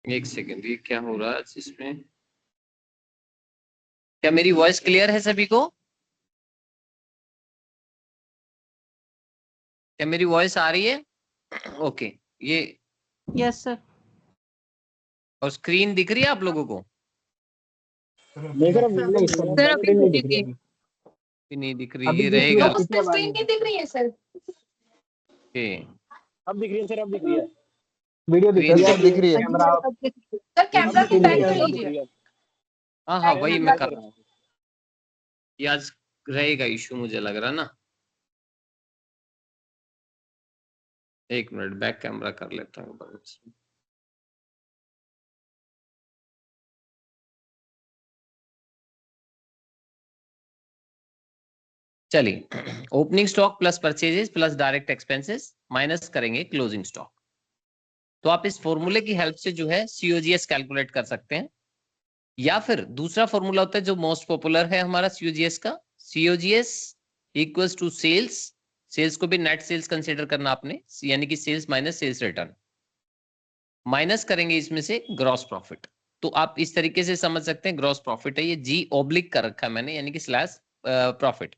एक सेकंड, ये क्या हो रहा है इसमें? क्या मेरी वॉइस क्लियर है सभी को? क्या मेरी वॉइस आ रही है? ओके। ये यस सर। और स्क्रीन दिख रही है आप लोगों को? नहीं सर, सर अभी नहीं दिख रही, कि नहीं दिख रही? अभी ये दिख रही रहेगा। है, पिछली बार नहीं दिख रही है सर। ओके। अब दिख रही है सर, अब दिख रही है वीडियो दिख स्क्रीन रही है, दिख रही है। कैमरा सर कैमरा को बैक कर लीजिए। हाँ हाँ, वही मैं कर रहा हूँ। ये आज रहेगा इशू मुझे लग रहा ना। एक मिनट, बैक कैमरा कर लेता हूँ। चलिए, opening stock plus purchases plus direct expenses minus करेंगे क्लोजिंग स्टॉक। तो आप इस फॉर्मूले की हेल्प से जो है सीओजीएस कैलकुलेट कर सकते हैं, या फिर दूसरा फॉर्मूला होता है जो मोस्ट पॉपुलर है हमारा सीओजीएस का, COGS equals to sales. Sales को भी नेट सेल्स कंसीडर करना आपने, यानी कि sales minus sales return, minus करेंगे इसमें से ग्रॉस प्रॉफिट। तो आप इस तरीके से समझ सकते हैं, ग्रॉस प्रॉफिट है ये, जी ऑब्लिक कर रखा है मैंने, यानी कि स्लैश प्रॉफिट।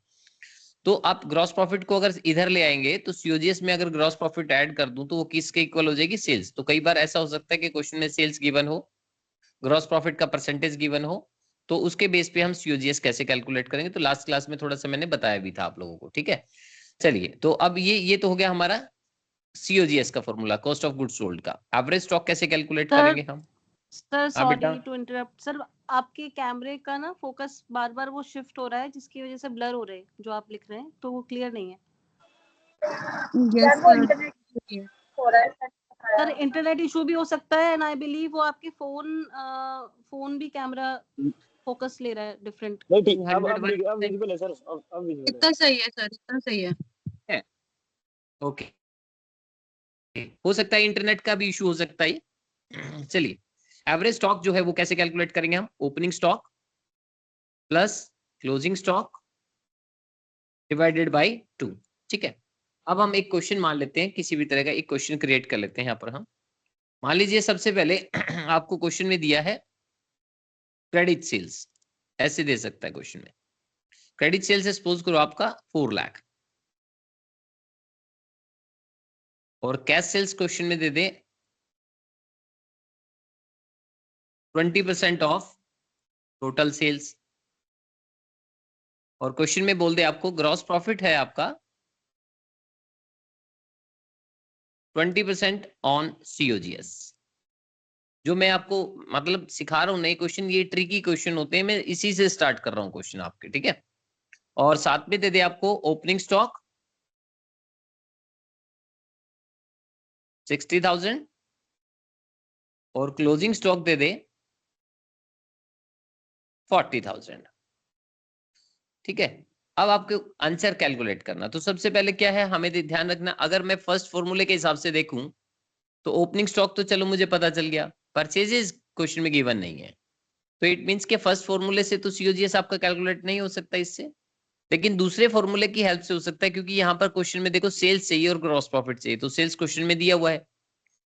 तो आप ग्रॉस प्रॉफिट को अगर इधर ले आएंगे तो सीओजीएस में अगर ग्रॉस प्रॉफिट ऐड कर दूं तो वो किसके इक्वल हो जाएगी? सेल्स। तो कई बार ऐसा हो सकता है कि क्वेश्चन में सेल्स गिवन हो, ग्रॉस प्रॉफिट का परसेंटेज गिवन हो, तो उसके बेस पे हम सीओजीएस कैसे कैलकुलेट करेंगे, तो लास्ट क्लास में थोड़ा सा मैंने बताया भी था आप लोगों को। ठीक है, चलिए, तो अब ये तो हो गया हमारा सीओजीएस का formula, cost of goods sold का। एवरेज स्टॉक कैसे कैलकुलेट करेंगे हम? सर हाँ बेटा। सॉरी टू इंटरप्ट सर, आपके कैमरे का ना फोकस बार बार वो शिफ्ट हो रहा है, जिसकी वजह से ब्लर हो रहे हैं जो आप लिख रहे हैं, तो वो क्लियर नहीं है। Yes sir. Sir internet issue भी हो सकता है, एंड आई बिलीव वो आपके फोन भी कैमरा फोकस ले रहा है डिफरेंट। नहीं ठीक, अब विजिबल है सर, अब विजिबल है। इतना सही है सर, इतना सही है। ओके, हो सकता है इंटरनेट का भी इशू हो सकता है। चलिए, एवरेज स्टॉक जो है वो कैसे कैलकुलेट करेंगे हम? Opening stock plus closing stock divided by 2। ठीक है, अब हम एक क्वेश्चन मान लेते हैं, किसी भी तरह का एक क्वेश्चन क्रिएट कर लेते हैं यहाँ पर हम। मान लीजिए सबसे पहले आपको क्वेश्चन में दिया है क्रेडिट सेल्स, ऐसे दे सकता है क्वेश्चन में। क्रेडिट सेल्स सपोज करो आपका 4 लाख, और कैश सेल्स क्वेश्चन में दे दे 20% ऑफ टोटल सेल्स, और क्वेश्चन में बोल दे आपको ग्रॉस प्रॉफिट है आपका 20% ऑन सीओजीएस। जो मैं आपको मतलब सिखा रहा हूं नए क्वेश्चन, ये ट्रिकी क्वेश्चन होते हैं, मैं इसी से स्टार्ट कर रहा हूं क्वेश्चन आपके। ठीक है, और साथ में दे दे आपको ओपनिंग स्टॉक 60,000 और क्लोजिंग स्टॉक दे दे 40,000। ठीक है, अब आपको आंसर कैलकुलेट करना। तो सबसे पहले क्या है, हमें ध्यान रखना, अगर मैं फर्स्ट फॉर्मूले के हिसाब से देखूं तो ओपनिंग स्टॉक तो चलो मुझे पता चल गया, परचेजेस क्वेश्चन में गिवन नहीं है, तो इट मींस के फर्स्ट फॉर्मूले से तो सीओजीएस आपका कैलकुलेट नहीं हो सकता इससे, लेकिन दूसरे फॉर्मूले की हेल्प से हो सकता है, क्योंकि यहाँ पर क्वेश्चन में देखो सेल्स चाहिए और ग्रॉस प्रॉफिट चाहिए, तो सेल्स क्वेश्चन में दिया हुआ है,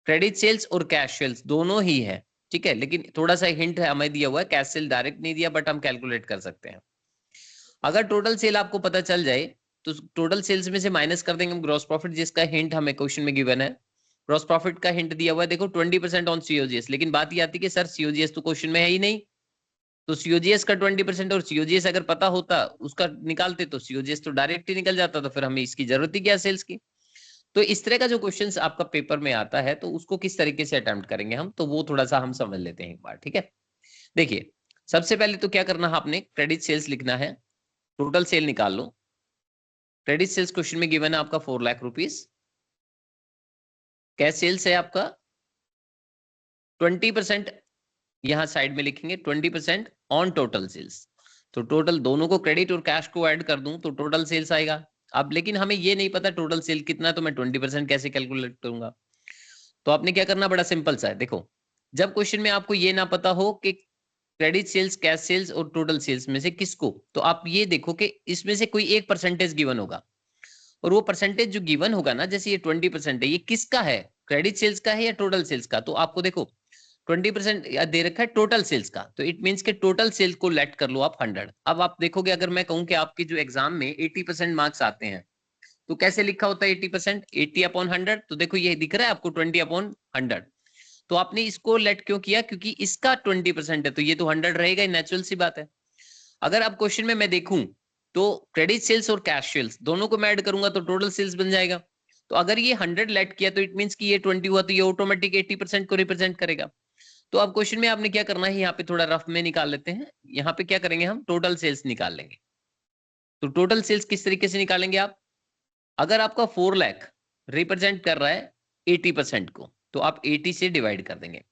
क्रेडिट सेल्स और कैश सेल्स दोनों ही है। ठीक है, लेकिन थोड़ा सा हिंट है हमें दिया हुआ है, कैश सेल डायरेक्ट नहीं दिया, बट हम कैलकुलेट कर सकते हैं। अगर टोटल सेल आपको पता चल जाए तो टोटल सेल्स में से माइनस कर देंगे हम ग्रॉस प्रॉफिट, जिसका हिंट हमें क्वेश्चन में गिवन है। ग्रॉस प्रॉफिट का हिंट दिया हुआ है देखो 20% ऑन सीओजीएस, लेकिन बात ये आती है कि सर सीओजीएस तो क्वेश्चन में है ही नहीं, तो सीओजीएस का 20% और सीओजीएस अगर पता होता उसका निकालते तो सीओजीएस तो डायरेक्ट ही निकल जाता, तो फिर हमें इसकी जरूरत ही क्या सेल्स की। तो इस तरह का जो क्वेश्चंस आपका पेपर में आता है तो उसको किस तरीके से अटेम्प्ट करेंगे हम, तो वो थोड़ा सा हम समझ लेते हैं एक बार। ठीक है, देखिए सबसे पहले तो क्या करना है, आपने क्रेडिट सेल्स लिखना है, टोटल सेल निकाल लो। क्रेडिट सेल्स क्वेश्चन में गिवन है आपका 4 लाख रुपीस, कैश सेल्स है आपका 20%, यहां साइड में लिखेंगे 20% ऑन टोटल सेल्स, तो टोटल दोनों को क्रेडिट और कैश को ऐड कर दूं तो टोटल सेल्स आएगा। अब लेकिन हमें ये नहीं पता टोटल सेल कितना, तो मैं 20% कैसे कैलकुलेट करूंगा? तो आपने क्या करना, बड़ा सिंपल सा है, देखो जब क्वेश्चन में आपको ये ना पता हो कि क्रेडिट सेल्स, कैश सेल्स और टोटल सेल्स में से किसको, तो आप ये देखो कि इसमें से कोई एक परसेंटेज गिवन होगा, और वो परसेंटेज जो गिवन होगा ना, जैसे ये 20% है, ये किसका है, क्रेडिट सेल्स का है या टोटल सेल्स का? तो आपको देखो 20% दे रखा है टोटल सेल्स का, तो इट मींस के टोटल सेल्स को लेट कर लो आप 100। अब आप देखोगे अगर मैं कहूं कि आपके जो एग्जाम में 80% मार्क्स आते हैं तो कैसे लिखा होता है 80%? 80/100। तो देखो ये दिख रहा है आपको 20/100। तो आपने इसको लेट क्यों किया? क्योंकि इसका 20% है तो ये तो 100 रहेगा ही, नेचुरल सी बात है। अगर अब क्वेश्चन में मैं देखूं तो क्रेडिट सेल्स और कैश सेल्स दोनों को मैं ऐड करूंगा तो टोटल सेल्स बन जाएगा। तो अगर ये 100 लेट किया तो इट मींस कि ये 20 हुआ तो ये ऑटोमेटिक 80% को रिप्रेजेंट करेगा। तो अब क्वेश्चन में आपने क्या करना है, यहाँ पे थोड़ा रफ में निकाल लेते हैं। यहाँ पे क्या करेंगे, हम टोटल सेल्स निकाल लेंगे। तो टोटल सेल्स किस तरीके से निकालेंगे आप? अगर आपका 4 लाख रिप्रेजेंट कर रहा है 80% को, तो आप 80 से डिवाइड कर देंगे।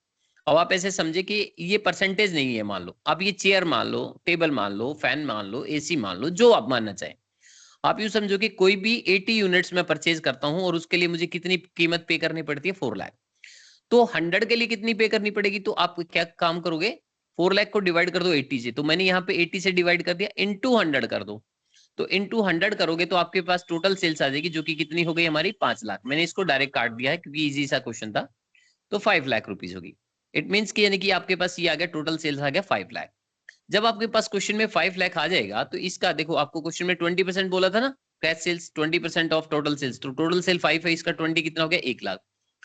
अब आप ऐसे समझे कि ये परसेंटेज नहीं है, मान लो आप ये चेयर मान लो, टेबल मान लो, फैन मान लो, एसी मान लो, जो आप मानना चाहें। आप यूं समझो कि कोई भी 80 यूनिट्स में परचेज करता हूं और उसके लिए मुझे कितनी कीमत पे करनी पड़ती है? 4 लाख। तो 100 के लिए कितनी पे करनी पड़ेगी? तो आप क्या काम करोगे, 4 लाख को डिवाइड कर दो 80 से। तो मैंने यहाँ पे 80 से डिवाइड कर दिया, इनटू 100 कर दो। तो इनटू 100 करोगे तो आपके पास टोटल सेल्स आ जाएगी, जो कि कितनी हो गई हमारी? 5 लाख। मैंने इसको डायरेक्ट काट दिया है क्योंकि इजी सा क्वेश्चन था। तो 5 लाख रुपीज होगी। इट मीन्स कि यानी कि आपके पास ये आ गया, टोटल सेल्स आ गया 5 लाख। जब आपके पास क्वेश्चन में 5 लाख आ जाएगा तो इसका देखो, आपको क्वेश्चन में 20% बोला था ना, cash sales 20% of total sales. तो टोटल सेल 5 है, इसका 20 कितना हो गया? 1 लाख।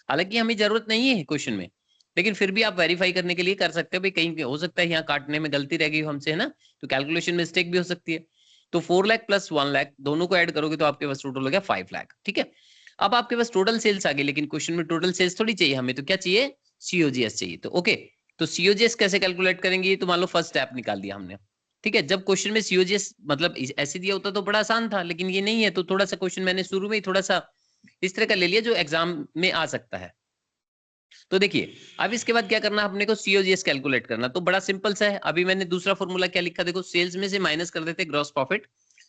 हालांकि हमें जरूरत नहीं है क्वेश्चन में, लेकिन फिर भी आप वेरीफाई करने के लिए कर सकते हो, भाई कहीं हो सकता है यहाँ काटने में गलती रह गई हो हमसे, है ना, तो कैलकुलेशन मिस्टेक भी हो सकती है। तो 4 लाख प्लस 1 लाख दोनों को ऐड करोगे तो आपके पास टोटल हो गया 5 लाख। ठीक है, अब आपके पास टोटल सेल्स आ गई, लेकिन क्वेश्चन में टोटल सेल्स थोड़ी चाहिए हमें, तो क्या चाहिए? सीओजीएस चाहिए। तो ओके, तो सीओजीएस कैसे कैलकुलेट करेंगे? तो मान लो फर्स्ट स्टेप निकाल दिया हमने। ठीक है, जब क्वेश्चन में सीओजीएस मतलब ऐसे दिया होता तो बड़ा आसान था, लेकिन ये नहीं है, तो थोड़ा सा क्वेश्चन मैंने शुरू में ही थोड़ा सा इस तरह का ले लिया जो एग्जाम में आ सकता है। तो देखिए, अब इसके बाद क्या करना है अपने को? सीओजीएस कैलकुलेट करना। तो बड़ा सिंपल सा है, अभी मैंने दूसरा फॉर्मूला क्या लिखा, देखो, सेल्स में से माइनस कर देते ग्रॉस प्रॉफिट,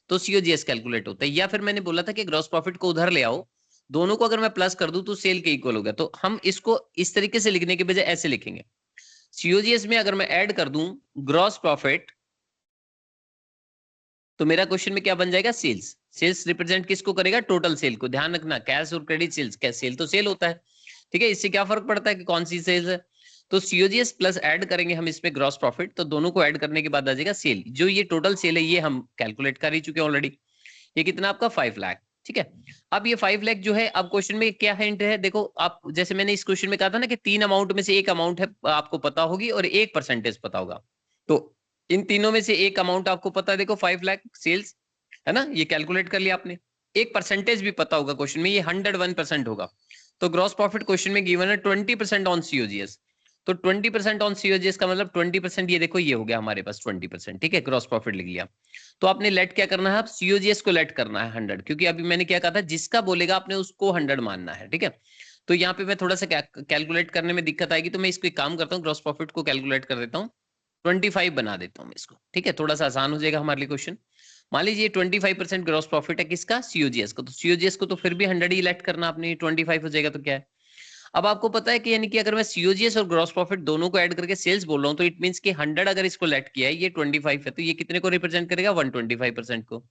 तो सीओजीएस कैलकुलेट होता है। या फिर मैंने बोला था कि ग्रॉस प्रॉफिट को उधर ले आओ, दोनों को अगर मैं प्लस कर दूं तो सेल के इक्वल हो गया। तो हम इसको इस तरीके से लिखने के बजाय ऐसे लिखेंगे, सीओजीएस में अगर मैं ऐड कर दूं ग्रॉस प्रॉफिट, तो मेरा क्वेश्चन में क्या बन जाएगा? सेल्स। सेल्स रिप्रेजेंट किसको करेगा? टोटल सेल को। ध्यान रखना, कैश और क्रेडिट सेल्स, कैश सेल तो सेल होता है, ठीक है, इससे क्या फर्क पड़ता है कि कौन सी सेल्स है? तो सीओजीएस प्लस ऐड करेंगे हम इसमें ग्रॉस प्रॉफिट, तो दोनों को ऐड करने के बाद आ जाएगा सेल। जो ये टोटल सेल है ये हम कैलकुलेट कर ही चुके हैं ऑलरेडी। ये कितना आपका? 5 लाख। ठीक है, अब ये 5 लाख जो है, अब क्वेश्चन में क्या हिंट है? देखो, आप जैसे मैंने इस क्वेश्चन में कहा था ना कि 3 अमाउंट में से एक अमाउंट है आपको पता होगी और एक परसेंटेज पता होगा। तो इन तीनों में से एक अमाउंट आपको पता है, देखो 5 लाख सेल्स है ना, ये कैलकुलेट कर लिया आपने। एक परसेंटेज भी पता होगा क्वेश्चन में, ये 101% होगा। तो ग्रॉस प्रॉफिट क्वेश्चन में गिवन है 20% ऑन सीओजीएस। तो 20% ऑन सीओजीएस का मतलब 20%, ये देखो ये हो गया हमारे पास 20%। ठीक है, ग्रॉस प्रॉफिट लिख लिया। तो आपने लेट क्या करना है? आप सीओजीएस को लेट करना है 100, क्योंकि अभी मैंने क्या कहा था, जिसका बोलेगा आपने उसको 100 मानना है। ठीक है, तो यहाँ पे मैं थोड़ा सा कैलकुलेट करने में दिक्कत आएगी, तो मैं इसको एक काम करता हूँ, ग्रॉस प्रॉफिट को कैलकुलेट कर देता हूँ, 25 बना देता हूँ मैं इसको। ठीक है, थोड़ा सा आसान हो जाएगा हमारे लिए क्वेश्चन। मान लीजिए 25% ग्रॉस प्रॉफिट है किसका? सीओजीएस को। तो सीओजीएस को तो फिर भी 100 ही लेट करना आपने, 25 हो जाएगा तो क्या है? अब आपको पता है कि यानी कि अगर मैं सीओजीएस और ग्रॉस प्रॉफिट दोनों को ऐड करके सेल्स बोल रहा हूं, तो इट मींस कि 100 अगर इसको लेट किया है, ये 25 है, तो ये कितने को रिप्रेजेंट करेगा? 125% को।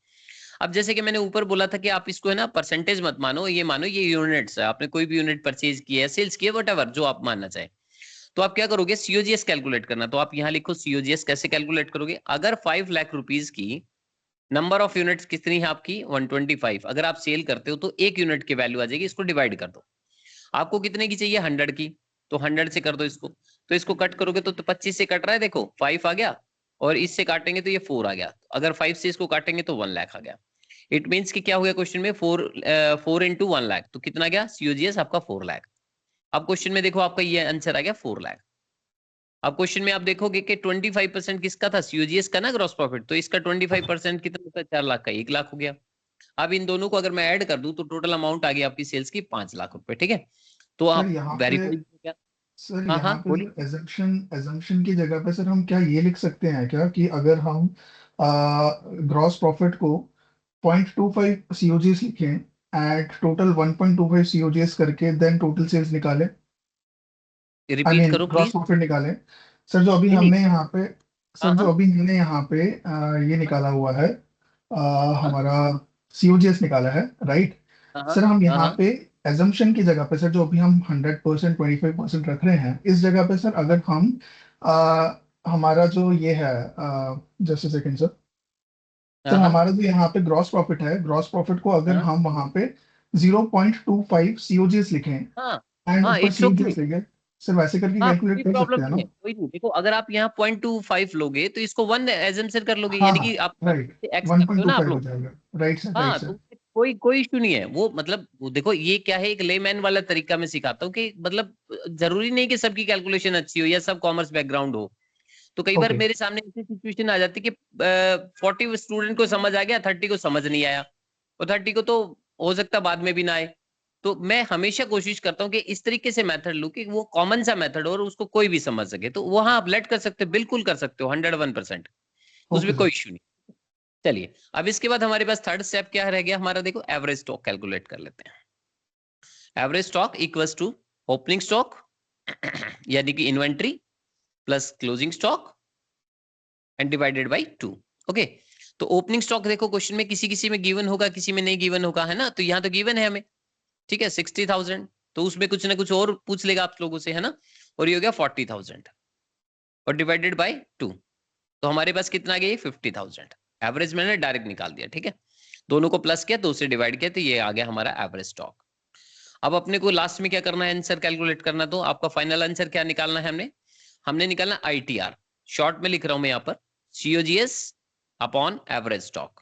अब जैसे कि मैंने ऊपर बोला था कि आप इसको है ना परसेंटेज मत मानो, ये मानो ये यूनिट्स है, आपने कोई भी यूनिट परचेज किया है, सेल्स किया, वटएवर जो आप मानना चाहे। तो आप क्या करोगे? सीओजीएस कैलकुलेट करना। तो आप यहाँ लिखो सीओजीएस कैसे कैलकुलेट करोगे? अगर 5 लाख रुपीज की नंबर ऑफ यूनिट्स कितनी है आपकी? 125। अगर आप सेल करते हो तो एक यूनिट की वैल्यू आ जाएगी, इसको डिवाइड कर दो। आपको कितने की चाहिए? 100 की, तो 100 से कर दो इसको। तो इसको कट करोगे तो 25 से कट रहा है, देखो 5 आ गया, और इससे काटेंगे तो ये 4 आ गया। अगर 5 से इसको काटेंगे तो 1 लाख आ गया। इट मींस कि क्या हो गया क्वेश्चन में? 4 इंटू 1 लाख, तो कितना गया सीओजीएस आपका? 4 लाख। अब क्वेश्चन में देखो आपका ये आंसर आ गया 4 लाख। अब क्वेश्चन में आप देखोगे कि 25% किसका था? सीओजीएस का ना, ग्रॉस प्रॉफिट। तो इसका 25% कितना होता है? 4 लाख का 1 लाख हो गया। अब इन दोनों को अगर मैं ऐड कर दूं तो टोटल अमाउंट आ गई आपकी सेल्स की 5 लाख रुपए। ठीक है, तो सर आप यहाँ पे वेरीफाई क्या? सर हाँ यहाँ हाँ पे बोलिए। सर एजम्पशन की जगह पे सर हम क्या ये लिख सकते हैं क्या कि अगर हम ग्रॉस प्रॉफिट को 0.25 सीओजीएस लिखें एट टोटल 1.25 सीओजीएस करके देन टोटल सेल्स निकालें, आई रिपीट मीन करो ग्रॉस प्लीज। प्रॉफिट निकालें। सर जो अभी नहीं नहीं। हमने यहाँ पे हाँ सर जो हाँ अभी हमने यहाँ पे ये निकाला हुआ है, हमारा सीओजीएस निकाला है, राइट? हाँ हाँ सर हम हाँ यहाँ हाँ पे एजम्पशन की जगह पे सर जो अभी हम 100% 25% रख रहे हैं, इस जगह पे सर अगर हम हमारा जो ये है, जस्ट सेकंड सर, सर हाँ हमारा जो यहाँ पे ग्रॉस प्रॉफिट है, ग्रॉस प्रॉफिट को अगर हाँ हम वहां पे 0.25 सीओजीएस लिखें हाँ एंड हाँ, ऊपर इट्स ओके। सीओजीएस लिखे, सर वैसे करके हाँ, कैलकुलेट कोई कर प्रॉब्लम सकते हैं नहीं ना? है, कोई नहीं। देखो अगर आप यहाँ 0.25 लोगे तो इसको 1 एजम्पशन कर लोगे, हाँ यानी हाँ, कि आप राइट, एक्स वन करते पॉइंट हो टू ना आप फाइव हो लोग। जाएगा। राइट सर, राइट हाँ, सर। तो कोई कोई इशू नहीं है। वो मतलब वो देखो, ये क्या है, एक लेमैन वाला तरीका मैं सिखाता हूँ कि मतलब जरूरी नहीं कि सबकी कैलकुलेशन अच्छी हो या सब कॉमर्स बैकग्राउंड हो। तो कई बार ओके, मेरे सामने ऐसी सिचुएशन आ जाती है कि 40 स्टूडेंट को समझ आ गया, 30 को समझ नहीं आया, और 30 को तो हो सकता है बाद में भी ना आए। तो मैं हमेशा कोशिश करता हूँ कि इस तरीके से मेथड लूं कि वो कॉमन सा मेथड हो और उसको कोई भी समझ सके। तो वहां आप लेट कर सकते हो, बिल्कुल कर सकते हो, 101%, ओके उसमें कोई सर। इश्यू नहीं। चलिए, अब इसके बाद हमारे पास थर्ड स्टेप क्या रह गया हमारा, देखो एवरेज स्टॉक कैलकुलेट कर लेते हैं। Average stock equals to opening stock यानी कि inventory plus closing stock and divided by 2। Okay, तो ओपनिंग स्टॉक देखो क्वेश्चन में किसी किसी में गिवन होगा, किसी में नहीं गिवन होगा, है ना। तो यहाँ तो गिवन है हमें, ठीक है, 60,000। तो उसमें कुछ ना कुछ और पूछ लेगा आप लोगों से, है ना। और ये हो गया 40,000 और डिवाइडेड बाई 2। तो हमारे पास कितना आ गया, 50,000। एवरेज मैंने डायरेक्ट निकाल दिया, ठीक है। दोनों को प्लस किया, 2 से डिवाइड किया, तो ये आ गया हमारा एवरेज स्टॉक। अब अपने को लास्ट में क्या करना है, आंसर कैलकुलेट करना। तो आपका फाइनल आंसर क्या निकालना है, हमने निकालना आईटीआर। शॉर्ट में लिख रहा हूं मैं यहाँ पर, सीओजीएस अपॉन एवरेज स्टॉक,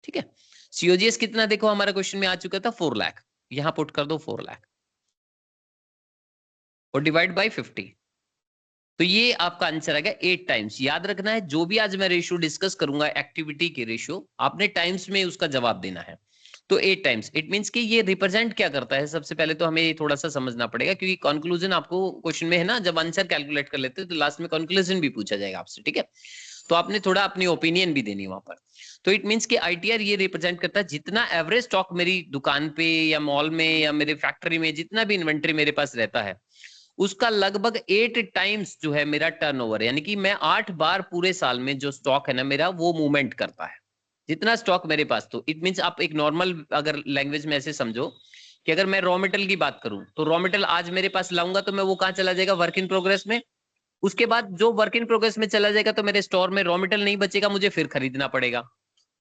ठीक है। सीओजीएस कितना, देखो हमारा क्वेश्चन में आ चुका था 4 लाख, यहां पुट कर दो 4 लाख और डिवाइड बाय 50। तो ये आपका आंसर आएगा 8 टाइम्स। याद रखना है, जो भी आज मैं रेशियो डिस्कस करूंगा एक्टिविटी के रेशियो, आपने टाइम्स में उसका जवाब देना है। तो 8 टाइम्स, इट मींस कि ये रिप्रेजेंट क्या करता है, सबसे पहले तो हमें थोड़ा सा समझना पड़ेगा, क्योंकि कंक्लूजन आपको क्वेश्चन में है ना, जब आंसर कैलकुलेट कर लेते हैं तो लास्ट में कंक्लूजन भी पूछा जाएगा आपसे, ठीक है। तो आपने थोड़ा अपनी ओपिनियन भी देनी वहां पर। तो इट मींस कि आईटीआर ये रिप्रेजेंट करता है जितना एवरेज स्टॉक मेरी दुकान पे या मॉल में या मेरे फैक्ट्री में जितना भी इन्वेंट्री मेरे पास रहता है, उसका लगभग 8 टाइम्स जो है मेरा टर्नओवर, यानी कि मैं 8 बार पूरे साल में जो स्टॉक है ना मेरा, वो मूवमेंट करता है जितना स्टॉक मेरे पास। तो इट मींस आप एक नॉर्मल अगर लैंग्वेज में ऐसे समझो कि अगर मैं रॉ मेटेरियल की बात करूं, तो रॉ मेटेरियल आज मेरे पास लाऊंगा तो मैं वो कहां चला जाएगा, वर्क इन प्रोग्रेस में। उसके बाद जो वर्क इन प्रोग्रेस में चला जाएगा तो मेरे स्टोर में रॉ मेटेरियल नहीं बचेगा, मुझे फिर खरीदना पड़ेगा।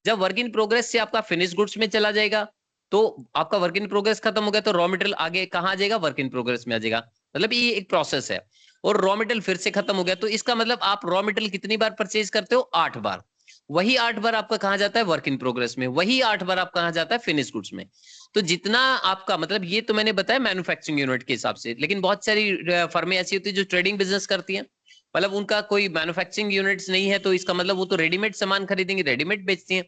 जब वर्क इन प्रोग्रेस से आपका फिनिश गुड्स में चला जाएगा, तो आपका वर्क इन प्रोग्रेस खत्म हो गया, तो रॉ मटेरियल आगे कहां आ जाएगा, वर्क इन प्रोग्रेस में आ जाएगा। मतलब ये एक प्रोसेस है। और रॉ मटेरियल फिर से खत्म हो गया, तो इसका मतलब आप रॉ मटेरियल कितनी बार परचेज करते हो, 8 बार। वही 8 बार आपका कहां जाता है, वर्क इन प्रोग्रेस में। वही 8 बार आप कहां जाता है, फिनिश गुड्स में। तो जितना आपका मतलब, ये तो मैंने बताया मैन्युफैक्चरिंग यूनिट के हिसाब से, लेकिन बहुत सारी फर्में ऐसी होती है जो ट्रेडिंग बिजनेस करती हैं, मतलब उनका कोई मैन्युफैक्चरिंग यूनिट्स नहीं है, तो इसका मतलब वो तो रेडीमेड सामान खरीदेंगे, रेडीमेड बेचती हैं।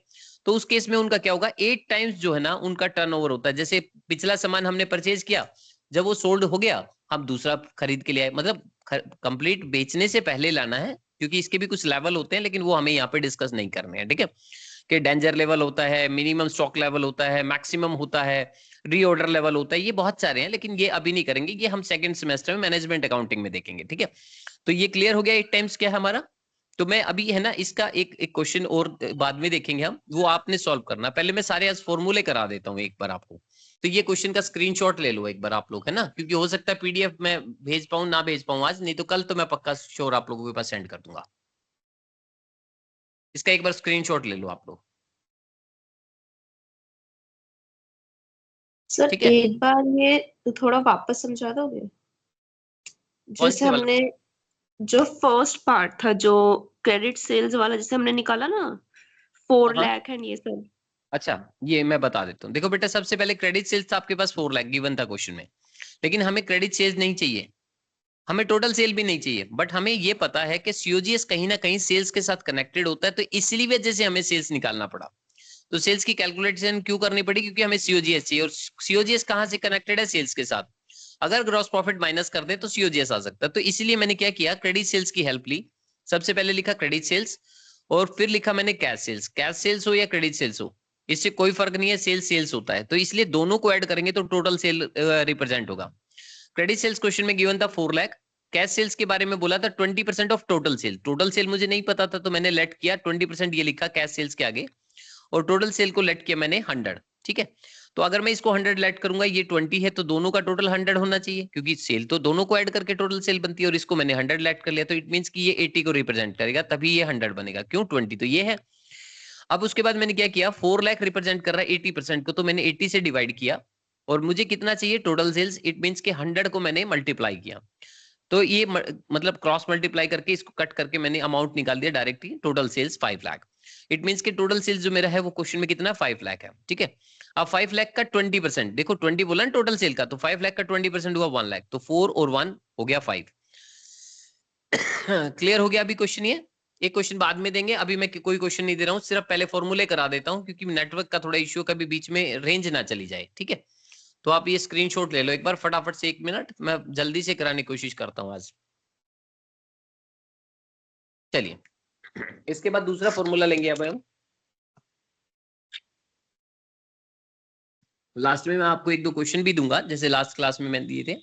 तो उस केस में उनका क्या होगा, 8 टाइम्स जो है ना उनका टर्नओवर होता है। जैसे पिछला सामान हमने परचेज किया, जब वो सोल्ड हो गया, हम दूसरा खरीद के लिए आए। मतलब कंप्लीट बेचने से पहले लाना है, क्योंकि इसके भी कुछ लेवल होते हैं, लेकिन वो हमें यहाँ पे डिस्कस नहीं करने हैं, ठीक है। कि डेंजर लेवल होता है, मिनिमम स्टॉक लेवल होता है, मैक्सिमम होता है, रीऑर्डर लेवल होता है, ये बहुत सारे हैं, लेकिन ये अभी नहीं करेंगे, ये हम सेकंड सेमेस्टर में मैनेजमेंट अकाउंटिंग में देखेंगे, ठीक है। तो ये क्लियर हो गया 8 टाइम्स क्या है हमारा। तो मैं अभी है ना इसका एक एक क्वेश्चन और बाद में देखेंगे हम, वो आपने सॉल्व करना। पहले मैं सारे आज फॉर्मूले करा देता हूँ एक बार आपको। तो ये क्वेश्चन का स्क्रीनशॉट ले लो एक बार आप लोग, है ना, क्योंकि हो सकता है पीडीएफ में भेज पाऊं ना भेज पाऊं आज, नहीं तो कल तो मैं पक्का श्योर आप लोगों के पास सेंड कर दूंगा। इसका एक बार स्क्रीनशॉट ले लो आप लोग, सर ठीक है। एक बार ये थोड़ा वापस समझा दोगे? कौन जैसे से वाला? हमने जो फर्स्ट पार्ट था, जो क्रेडिट सेल्स वाला, जैसे हमने निकाला ना 4 हाँ, लाख एंड ये सब। अच्छा, ये मैं बता देता हूँ। देखो बेटा, सबसे पहले क्रेडिट सेल्स था आपके पास 4 लाख गिवन था क्वेश्चन में, लेकिन हमें क्रेडिट सेल्स नहीं चाहिए, हमें टोटल सेल भी नहीं चाहिए, बट हमें ये पता है कि सीओजीएस कहीं ना कहीं सेल्स के साथ कनेक्टेड होता है, तो इसीलिए वजह से हमें सेल्स निकालना पड़ा। तो सेल्स की कैलकुलेशन क्यों करनी पड़ी, क्योंकि हमें सीओजीएस चाहिए, और सीओजीएस कहां से कनेक्टेड है, सेल्स के साथ। अगर ग्रॉस प्रॉफिट माइनस कर दे तो सीओजीएस आ सकता है। तो इसीलिए मैंने क्या किया, क्रेडिट सेल्स की हेल्प ली। सबसे पहले लिखा क्रेडिट सेल्स, और फिर लिखा मैंने कैश सेल्स। कैश सेल्स हो या क्रेडिट सेल्स हो, इससे कोई फर्क नहीं है, सेल्स सेल्स होता है। तो इसलिए दोनों को ऐड करेंगे तो टोटल सेल रिप्रेजेंट होगा। क्रेडिट सेल्स क्वेश्चन में गिवन था 4 लाख। कैश सेल्स के बारे में बोला था 20% of total sale. Total sale मुझे नहीं पता था, तो मैंने लेट किया 20%, ये लिखा कैश सेल्स के आगे, और टोटल सेल को लेट किया मैंने 100, ठीक है। तो अगर मैं इसको 100 ऐड करूंगा, ये 20 है, तो दोनों का टोटल 100 होना चाहिए, क्योंकि सेल तो दोनों को ऐड करके टोटल सेल बनती है, और इसको मैंने 100 ऐड कर लिया, तो इट मींस कि ये 80 को रिप्रेजेंट करेगा, तभी ये 100 बनेगा। क्यों? 20 तो ये है। अब उसके बाद मैंने क्या किया, 4 लाख रिप्रेजेंट कर रहा है 80% को, तो मैंने 80 से डिवाइड किया, और मुझे कितना चाहिए टोटल सेल्स, इट मींस कि 100 को मैंने मल्टीप्लाई किया, तो ये मतलब क्रॉस मल्टीप्लाई करके इसको कट करके मैंने अमाउंट निकाल दिया directly, total sales 5 lakh. It means कि टोटल सेल्स जो मेरा है वो क्वेश्चन में कितना 5 लाख है, ठीक है। अब 5 लाख का 20%, देखो 20 बोला ना टोटल सेल का, तो 5 लाख का 20% हुआ 1 लाख, तो 4 और 1 हो गया 5। क्लियर हो गया अभी क्वेश्चन? ये एक क्वेश्चन बाद में देंगे, अभी मैं कोई क्वेश्चन नहीं दे रहा हूँ, सिर्फ पहले फॉर्मूले करा देता हूँ, क्योंकि नेटवर्क का थोड़ा इश्यू, कभी बीच में रेंज ना चली जाए, ठीक है। तो आप ये स्क्रीनशॉट ले लो एक बार फटाफट से, 1 मिनट, मैं जल्दी से कराने की कोशिश करता हूँ आज। चलिए, इसके बाद दूसरा फॉर्मूला लेंगे अब हम। लास्ट में मैं आपको 1-2 क्वेश्चन भी दूंगा, जैसे लास्ट क्लास में मैंने दिए थे।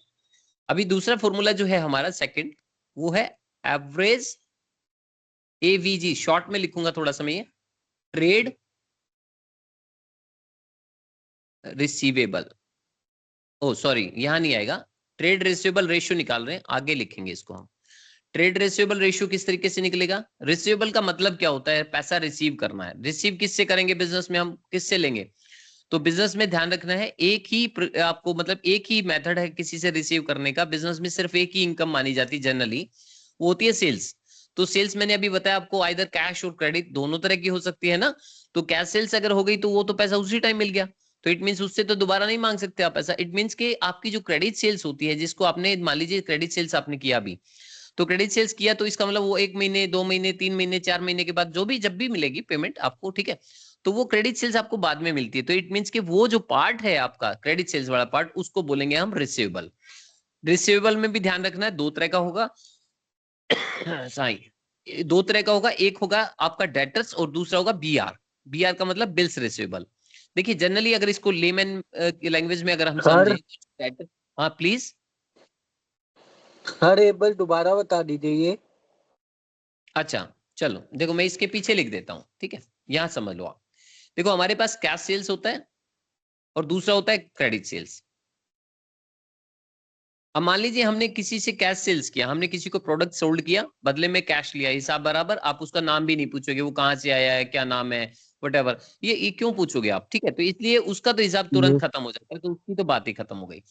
अभी दूसरा फॉर्मूला जो है हमारा सेकंड, वो है एवरेज एवीजी, शॉर्ट में लिखूंगा थोड़ा सा मैं, ये ट्रेड रिसीवेबल, ओ सॉरी यहां नहीं आएगा, ट्रेड रिसीवेबल रेशियो निकाल रहे हैं, आगे लिखेंगे इसको हम। ट्रेड रिसीवेबल रेशियो किस तरीके से निकलेगा? रिसीवेबल का मतलब क्या होता है? पैसा रिसीव करना है। रिसीव किससे करेंगे बिजनेस में? हम किससे लेंगे? तो बिजनेस में ध्यान रखना है, एक ही आपको मतलब एक ही मेथड है किसी से रिसीव करने का। बिजनेस में सिर्फ एक ही इनकम मानी जाती है जनरली, वो होती है सेल्स। तो सेल्स मैंने अभी बताया आपको, आइदर कैश और क्रेडिट दोनों तरह की हो सकती है ना। तो कैश सेल्स अगर हो गई तो वो तो पैसा उसी टाइम मिल गया, तो इट मींस उससे तो दोबारा नहीं मांग सकते आप पैसा। इट मींस कि आपकी जो क्रेडिट सेल्स होती है, जिसको आपने मान लीजिए क्रेडिट सेल्स आपने किया अभी, तो क्रेडिट सेल्स किया तो इसका मतलब वो 1 महीने 2 महीने 3 महीने 4 महीने के बाद जो भी जब भी मिलेगी पेमेंट आपको, ठीक है, तो वो क्रेडिट सेल्स आपको बाद में मिलती है। तो इट मींस कि वो जो पार्ट है आपका क्रेडिट सेल्स वाला पार्ट, उसको बोलेंगे हम रिसीवेबल। रिसीवेबल में भी ध्यान रखना है, 2 तरह का होगा सही, 2 तरह का होगा। एक होगा आपका डेटर्स और दूसरा होगा बीआर। बीआर का मतलब बिल्स रिसीवेबल। देखिए जनरली अगर इसको लेमन की लैंग्वेज में अगर हम समझें, हाँ प्लीज सर एक बार दोबारा बता दीजिए ये। अच्छा चलो, देखो मैं इसके पीछे लिख देता हूं, ठीक है, यहां समझ लो आप। देखो हमारे पास कैश सेल्स होता है और दूसरा होता है क्रेडिट सेल्स। अब मान लीजिए हमने किसी से कैश सेल्स किया, हमने किसी को प्रोडक्ट सोल्ड किया, बदले में कैश लिया, हिसाब बराबर। आप उसका नाम भी नहीं पूछोगे, वो कहाँ से आया है, क्या नाम है, वटेवर, ये क्यों पूछोगे आप, ठीक है। तो इसलिए उसका तो हिसाब तुरंत खत्म हो जाता है, तो उसकी तो बात ही खत्म हो गई।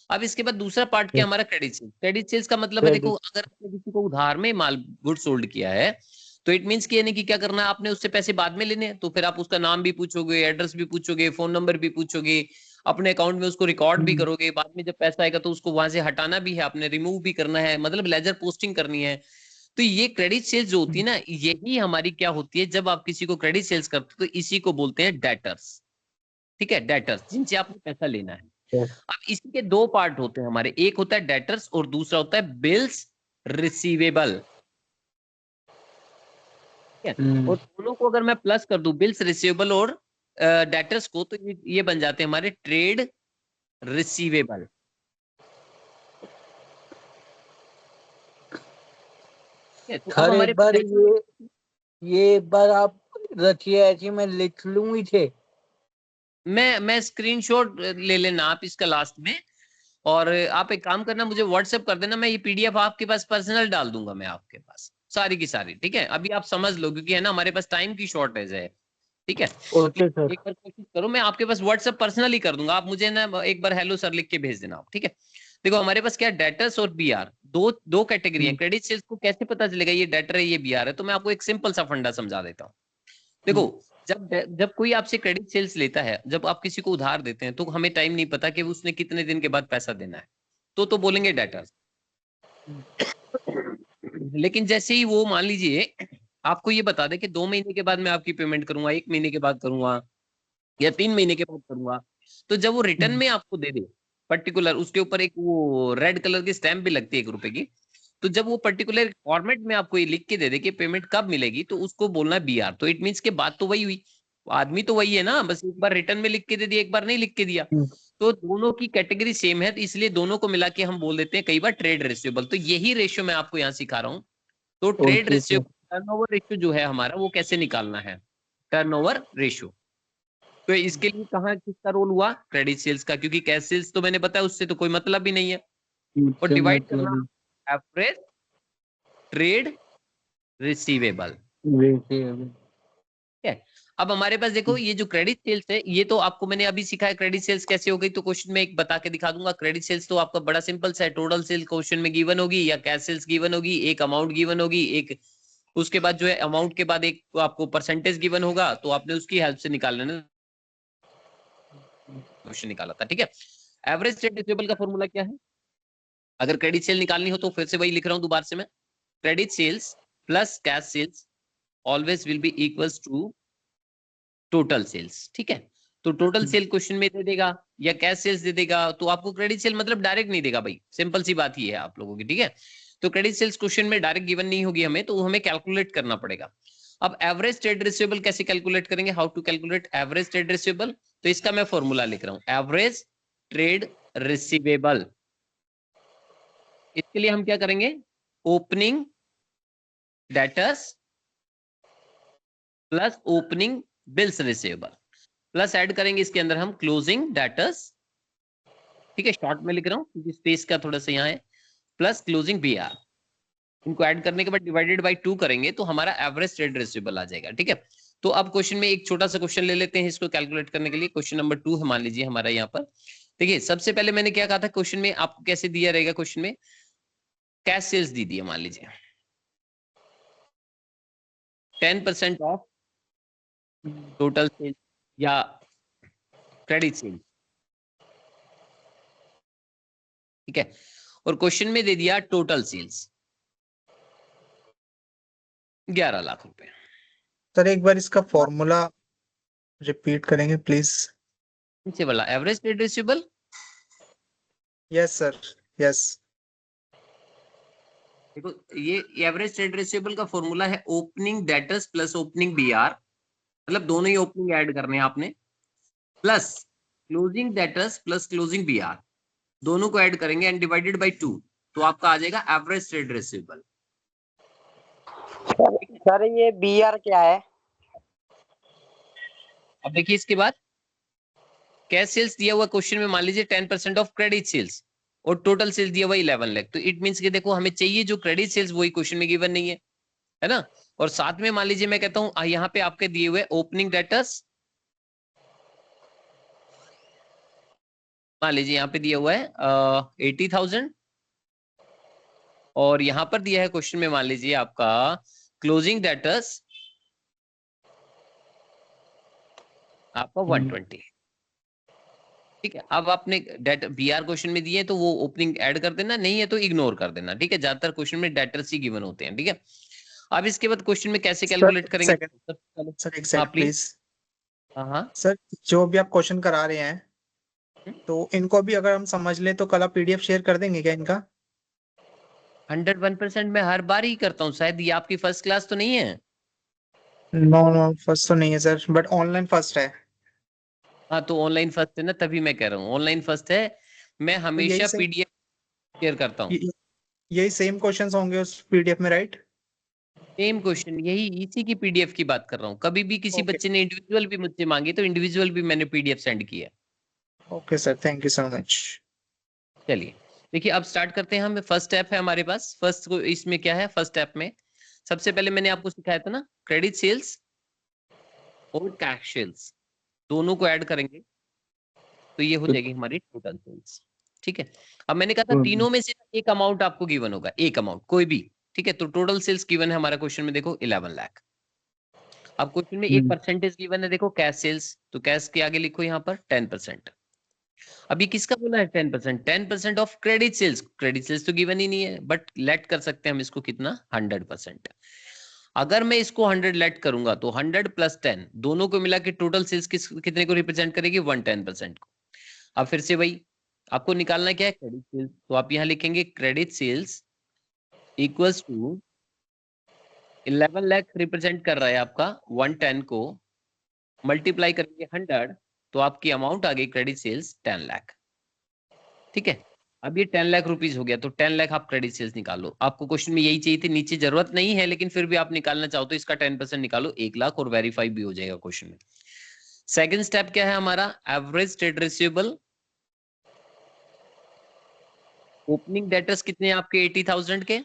अब इसके बाद दूसरा पार्ट क्या हमारा क्रेडिट सेल्स। क्रेडिट सेल्स का मतलब है, देखो अगर आपने किसी को उधार में माल गुड सोल्ड किया है, तो इट मींस कि यानी कि क्या करना है आपने, उससे पैसे बाद में लेने हैं, तो फिर आप उसका नाम भी पूछोगे, एड्रेस भी पूछोगे, फोन नंबर भी पूछोगे, अपने अकाउंट में उसको रिकॉर्ड भी करोगे, बाद में जब पैसा आएगा तो उसको वहां से हटाना भी है, आपने रिमूव भी करना है, मतलब लेजर पोस्टिंग करनी है। तो ये क्रेडिट सेल्स जो होती है ना, यही हमारी क्या होती है, जब आप किसी को क्रेडिट सेल्स करते हो तो इसी को बोलते हैं डेटर्स, ठीक है, डेटर्स, जिनसे आपको पैसा लेना है। अब इसी के 2 पार्ट होते हैं हमारे, एक होता है डेटर्स और दूसरा होता है बिल्स रिसीवेबल, ठीक है। और दोनों को अगर मैं प्लस कर दूं, बिल्स रिसीवेबल और डेटर्स को, तो ये बन जाते हैं हमारे ट्रेड रिसीवेबल। तो सर हमारे एक बार ये एक बार आप रचिए, ऐसी मैं लिख लूं इसे। मैं स्क्रीनशॉट ले लेना आप इसका लास्ट में, और आप एक काम करना, मुझे व्हाट्सएप कर देना, मैं ये पीडीएफ आपके पास पर्सनल डाल दूंगा मैं आपके पास, सारी की सारी, ठीक है। अभी आप समझ लो, क्योंकि है ना हमारे पास टाइम की शॉर्टेज है, ठीक है। Okay sir. एक बार कोशिश करो, मैं आपके पास व्हाट्सएप पर्सनली कर दूंगा, आप मुझे ना एक बार हेलो सर लिख के भेज देना आप, ठीक है। देखो हमारे पास क्या डेटर्स और बीआर, दो कैटेगरी है। क्रेडिट सेल्स को कैसे पता चलेगा ये डेटर है ये बीआर है? तो मैं आपको एक सिंपल सा फंडा समझा देता हूँ। देखो जब कोई आपसे क्रेडिट सेल्स लेता है, जब आप किसी को उधार देते हैं, तो हमें टाइम नहीं पता कि उसने कितने दिन के बाद पैसा देना है, तो बोलेंगे डेटर्स। लेकिन जैसे ही वो मान लीजिए आपको ये बता दे कि 2 महीने के बाद मैं आपकी पेमेंट करूंगा, 1 महीने के बाद करूंगा, या 3 महीने के बाद करूंगा, तो जब वो रिटर्न में आपको दे दे पर्टिकुलर, उसके ऊपर एक वो रेड कलर की स्टैंप भी लगती है 1 रुपए की, तो जब वो पर्टिकुलर फॉर्मेट में आपको ये लिख के दे दे कि पेमेंट कब मिलेगी, तो उसको बोलना है बीआर। तो इट मींस के बात तो वही हुई, आदमी तो वही है ना, बस एक बार रिटर्न में लिख के दे दिया, एक बार नहीं लिख के दिया। तो दोनों की कैटेगरी सेम है, तो इसलिए दोनों को मिला के हम बोल देते हैं कई बार ट्रेड रेशियोबल। तो यही रेशियो मैं आपको यहाँ सिखा रहा हूँ। तो ट्रेड रेशियो, टर्नओवर रेशियो जो है हमारा, वो कैसे निकालना है, टर्नओवर रेशियो। तो इसके लिए कहाँ किसका रोल हुआ? क्रेडिट सेल्स का, क्योंकि कैश सेल्स तो मैंने बताया उससे तो कोई मतलब ही नहीं है। और डिवाइड करना एवरेज ट्रेड रिसीवेबल। ठीक है। अब हमारे पास देखो ये जो क्रेडिट सेल्स है ये तो आपको मैंने अभी सिखाया क्रेडिट सेल्स कैसे हो गई, तो क्वेश्चन में एक बता के दिखा दूंगा। क्रेडिट सेल्स तो आपका बड़ा सिंपल सा है, टोटल सेल क्वेश्चन में गिवन होगी या कैश सेल्स गिवन होगी, एक अमाउंट गिवन होगी, एक उसके बाद जो है अमाउंट के बाद एक आपको परसेंटेज गिवन होगा, तो आपने उसकी हेल्प से निकाल लेना, क्वेश्चन निकाला था। ठीक है। एवरेज ट्रेड रिसीवेबल का फॉर्मूला क्या है? अगर क्रेडिट सेल निकालनी हो तो फिर से वही लिख रहा हूं दोबारा से मैं, credit sales plus cash sales always will be equals to total sales. ठीक है। तो टोटल सेल क्वेश्चन में दे देगा या कैश सेल्स दे देगा, तो आपको क्रेडिट सेल मतलब डायरेक्ट नहीं देगा भाई, सिंपल सी बात ही है आप लोगों की। ठीक है। तो क्रेडिट सेल्स क्वेश्चन में डायरेक्ट गिवन नहीं होगी हमें, तो हमें कैलकुलेट करना पड़ेगा। अब एवरेज ट्रेड रिसीवेबल कैसे कैलकुलेट करेंगे? How to calculate average trade receivable? तो इसका मैं फॉर्मूला लिख रहा हूं, एवरेज ट्रेड रिसीवेबल। इसके लिए हम क्या करेंगे? Opening debtors plus opening bills receivable plus add करेंगे इसके अंदर हम क्लोजिंग डेटर्स। ठीक है, शॉर्ट में लिख रहा हूं क्योंकि स्पेस का थोड़ा सा यहाँ है, प्लस क्लोजिंग बीआर। इनको ऐड करने के बाद डिवाइडेड बाय 2 करेंगे तो हमारा एवरेज ट्रेड रिसीवेबल आ जाएगा। ठीक है। तो अब क्वेश्चन में एक छोटा सा क्वेश्चन ले लेते हैं इसको कैलकुलेट करने के लिए। क्वेश्चन नंबर 2 है मान लीजिए हमारा यहाँ पर। देखिए सबसे पहले मैंने क्या कहा था क्वेश्चन में, आपको कैसे दिया रहेगा? क्वेश्चन में कैश सेल्स दी है मान लीजिए 10% ऑफ टोटल सेल्स या क्रेडिट सेल्स। ठीक है। और क्वेश्चन में दे दिया टोटल सेल्स 11 लाख रुपए। सर एक बार इसका फॉर्मूला रिपीट करेंगे प्लीज? नीचे वाला average trade receivable. Yes sir, yes. देखो ये एवरेज ट्रेड रिसीवेबल का फॉर्मूला है opening debtors plus opening BR, मतलब दोनों ही ओपनिंग ऐड करने हैं आपने, plus closing debtors plus closing BR, दोनों को ऐड करेंगे एंड डिवाइडेड बाय 2, तो आपका आ जाएगा एवरेज ट्रेड रिसीवेबल। सर ये बीआर क्या है? अब देखिए इसके बाद कैश सेल्स दिया हुआ क्वेश्चन में मान लीजिए 10% ऑफ क्रेडिट सेल्स और टोटल सेल्स दिया हुआ 11 लाख, तो इट मींस कि देखो हमें चाहिए जो क्रेडिट सेल्स वही क्वेश्चन में गिवन नहीं है ना। और साथ में मान लीजिए मैं कहता हूं यहाँ पे आपके दिए हुए ओपनिंग डेटर्स, मान लीजिए यहाँ पे दिया हुआ है 80,000 और यहाँ पर दिया है क्वेश्चन में मान लीजिए आपका क्लोजिंग डेटर्स आपका 120। ठीक है। अब आपने डेट बीआर क्वेश्चन में दिए तो वो ओपनिंग ऐड कर देना, नहीं है तो इग्नोर कर देना। ठीक है, ज्यादातर क्वेश्चन में डेटर्स ही गिवन होते हैं। ठीक है। अब इसके बाद क्वेश्चन में कैसे कैलकुलेट करेंगे? सर एक सेकंड प्लीज। प्लीज। हाँ सर जो भी आप क्वेश्चन करा रहे हैं तो इनको भी अगर हम समझ लें तो कल आप पीडीएफ शेयर कर देंगे क्या इनका? 101% मैं हर बार ही करता हूँ, शायद ये आपकी फर्स्ट क्लास तो नहीं है। नो नो फर्स्ट तो नहीं है सर, बट ऑनलाइन फर्स्ट है। हाँ तो ऑनलाइन फर्स्ट है ना, तभी मैं कह रहा हूँ ऑनलाइन फर्स्ट है। मैं हमेशा पीडीएफ शेयर करता हूँ। यही सेम क्वेश्चंस होंगे उस पीडीएफ में, राइट? सेम क्वेश्चन, यही इसी की पीडीएफ की बात कर रहा हूँ। कभी भी किसी Okay. बच्चे ने इंडिविजुअल भी मुझसे मांगी तो इंडिविजुअल भी मैंने पीडीएफ सेंड किया। Okay sir, thank you so much. चलिए देखिए अब स्टार्ट करते हैं। हम फर्स्ट स्टेप है हमारे पास। फर्स्ट को इसमें क्या है, फर्स्ट स्टेप में सबसे पहले मैंने आपको सिखाया था ना, क्रेडिट सेल्स और कैश सेल्स दोनों को ऐड करेंगे तो ये हो जाएगी हमारी टोटल सेल्स। ठीक है। अब मैंने कहा था तीनों में से एक अमाउंट आपको गिवन होगा, एक अमाउंट कोई भी। ठीक है। तो टोटल सेल्स गिवन है हमारा क्वेश्चन में, देखो 11 लाख। अब क्वेश्चन में एक परसेंटेज गिवन है, देखो कैश सेल्स, तो कैश के आगे लिखो यहाँ पर 10%। अभी किसका बोला है 10%? 10% of credit sales. Credit sales तो गिवन ही नहीं है, बट लेट कर सकते हैं हम इसको कितना, 100%। अगर मैं इसको 100 लेट करूंगा तो 100 प्लस 10 दोनों को मिला के टोटल सेल्स कितने को रिप्रेजेंट करेगी? 110% को। अब फिर से वही आपको निकालना क्या है, क्रेडिट सेल्स। तो आप यहाँ लिखेंगे credit sales equals to 11 lakh represent कर रहा है आपका 110 को, मल्टीप्लाई करेंगे 100 तो आपकी अमाउंट आ गई क्रेडिट सेल्स 10 लाख। ठीक है। अब ये 10 लाख रुपीज हो गया, तो 10 लाख आप क्रेडिट सेल्स निकालो। आपको क्वेश्चन में यही चाहिए थी, नीचे जरूरत नहीं है लेकिन फिर भी आप निकालना चाहो तो इसका 10% निकालो, 1 लाख, और वेरीफाई भी हो जाएगा क्वेश्चन में। सेकंड स्टेप क्या है हमारा, average trade receivable, opening debtors कितने हैं आपके 80,000 के,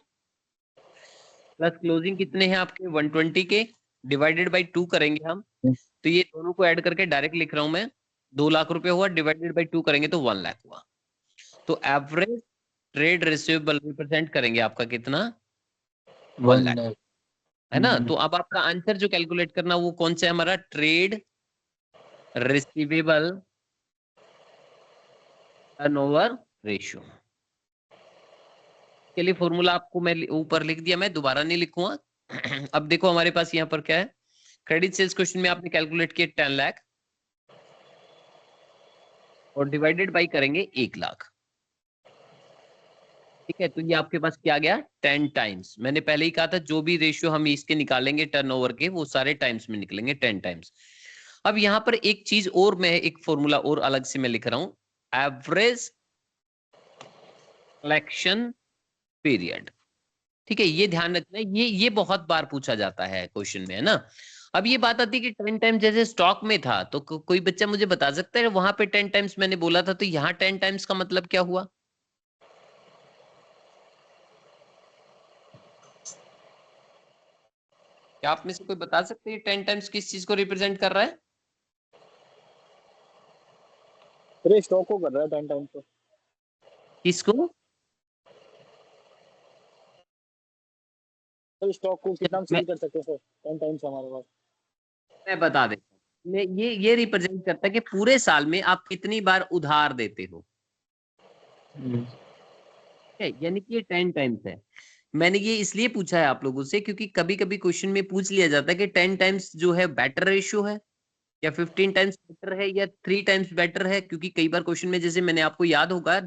प्लस क्लोजिंग कितने हैं आपके 120 के, डिवाइडेड बाय 2 करेंगे हम, तो ये दोनों को ऐड करके डायरेक्ट लिख रहा हूं मैं, 2 लाख रुपए हुआ, डिवाइडेड बाय 2 करेंगे तो 1 लाख हुआ। तो एवरेज ट्रेड रिसीवेबल रिप्रेजेंट करेंगे आपका कितना, 1 लाख, है ना। तो अब आपका आंसर जो कैलकुलेट करना वो कौन सा है हमारा, ट्रेड रिसीवेबल टर्नओवर रेशियो के लिए फॉर्मूला आपको मैं ऊपर लिख दिया, मैं दोबारा नहीं लिखूंगा। अब देखो हमारे पास यहाँ पर क्या है, क्रेडिट सेल्स क्वेश्चन में आपने कैलकुलेट किया 10 लाख और डिवाइडेड बाई करेंगे 1 लाख, ठीक है। तो ये आपके पास क्या गया, 10 टाइम्स। मैंने पहले ही कहा था जो भी रेशियो हम इसके निकालेंगे टर्नओवर के वो सारे टाइम्स में निकलेंगे, 10 टाइम्स। अब यहाँ पर एक चीज और, मैं एक फॉर्मूला और अलग से मैं लिख रहा हूं, एवरेज कलेक्शन पीरियड, ठीक है। ये ध्यान रखना, ये बहुत बार पूछा जाता है क्वेश्चन में, है ना। अब ये बात आती है कि 10 टाइम्स जैसे स्टॉक में था, तो कोई बच्चा मुझे बता सकता है वहां पे 10 टाइम्स मैंने बोला था, तो यहाँ 10 टाइम्स का मतलब क्या हुआ। क्या आप में से कोई बता सकते हैं 10 टाइम्स किस चीज को रिप्रेजेंट कर रहा है। अरे स्टॉक को कर रहा है 10 टाइम तो। किसको, तो स्टॉक को कितना हम सेल कर सकते हैं सर 10 टाइम्स हमारे पास। मैं बता देता हूँ, ये रिप्रेजेंट करता है कि पूरे साल में आप कितनी बार उधार देते हो, यानी कि ये 10 टाइम्स है। मैंने ये इसलिए पूछा है आप लोगों से क्योंकि कभी कभी क्वेश्चन में पूछ लिया जाता है कि 10 टाइम्स जो है बेटर रेशियो है या 15 टाइम्स बेटर है या 3 टाइम्स बेटर है, क्योंकि कई बार क्वेश्चन में, जैसे मैंने आपको याद होगा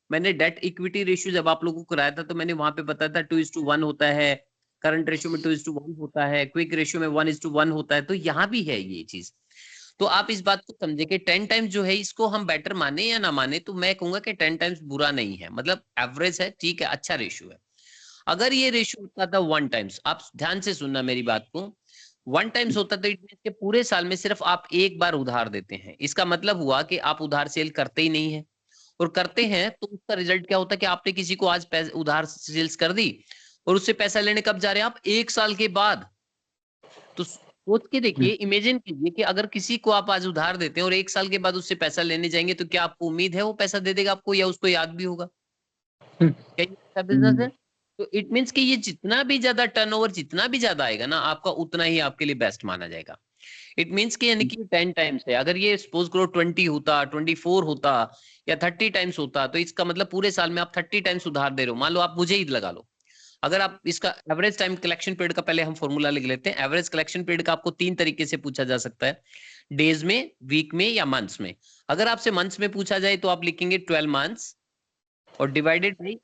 मैंने डेट इक्विटी रेशियो जब आप लोगों को कराया था तो मैंने वहां पे बताया था 2:1 होता है, करंट रेशियो में 2:1 होता है, क्विक रेशियो में 1:1 होता है, तो यहाँ भी है ये चीज। तो आप इस बात को समझे कि 10 टाइम्स जो है इसको हम बेटर माने या ना माने, तो मैं कहूंगा कि 10 टाइम्स बुरा नहीं है, मतलब एवरेज है, ठीक है, अच्छा रेशियो है। अगर ये रेशियो होता था 1 टाइम्स, आप ध्यान से सुनना मेरी बात को, 1 टाइम्स होता तो इट मींस के पूरे साल में सिर्फ आप एक बार उधार देते हैं, इसका मतलब हुआ कि आप उधार सेल करते ही नहीं है, और करते हैं तो उसका रिजल्ट क्या होता है कि आपने किसी को आज उधार सेल्स कर दी और उससे पैसा लेने कब जा रहे हैं आप, 1 साल के बाद। तो सोच के देखिए, इमेजिन कीजिए कि अगर किसी को आप आज उधार देते हैं और 1 साल के बाद उससे पैसा लेने जाएंगे, तो क्या आपको उम्मीद है वो पैसा दे देगा आपको, या उसको याद भी होगा, क्या ये अच्छा बिजनेस है। तो इट मीन्स कि ये जितना भी ज्यादा टर्नओवर जितना भी ज्यादा आएगा ना आपका, उतना ही आपके लिए बेस्ट माना जाएगा। इट मीन्स कि यानी कि 10 टाइम्स है, अगर ये सपोज करो 20 होता, 24 होता या 30 टाइम्स होता, तो इसका मतलब पूरे साल में आप 30 टाइम्स उधार दे रहे हो। मान लो आप मुझे ही लगा लो, अगर आप इसका एवरेज टाइम कलेक्शन पीरियड का पहले हम फॉर्मूला लिख लेते हैं। एवरेज कलेक्शन पीरियड का आपको 3 तरीके से पूछा जा सकता है, डेज में, वीक में या मंथ्स में। अगर आपसे मंथ्स में पूछा जाए तो आप लिखेंगे 12 मंथ्स और divided by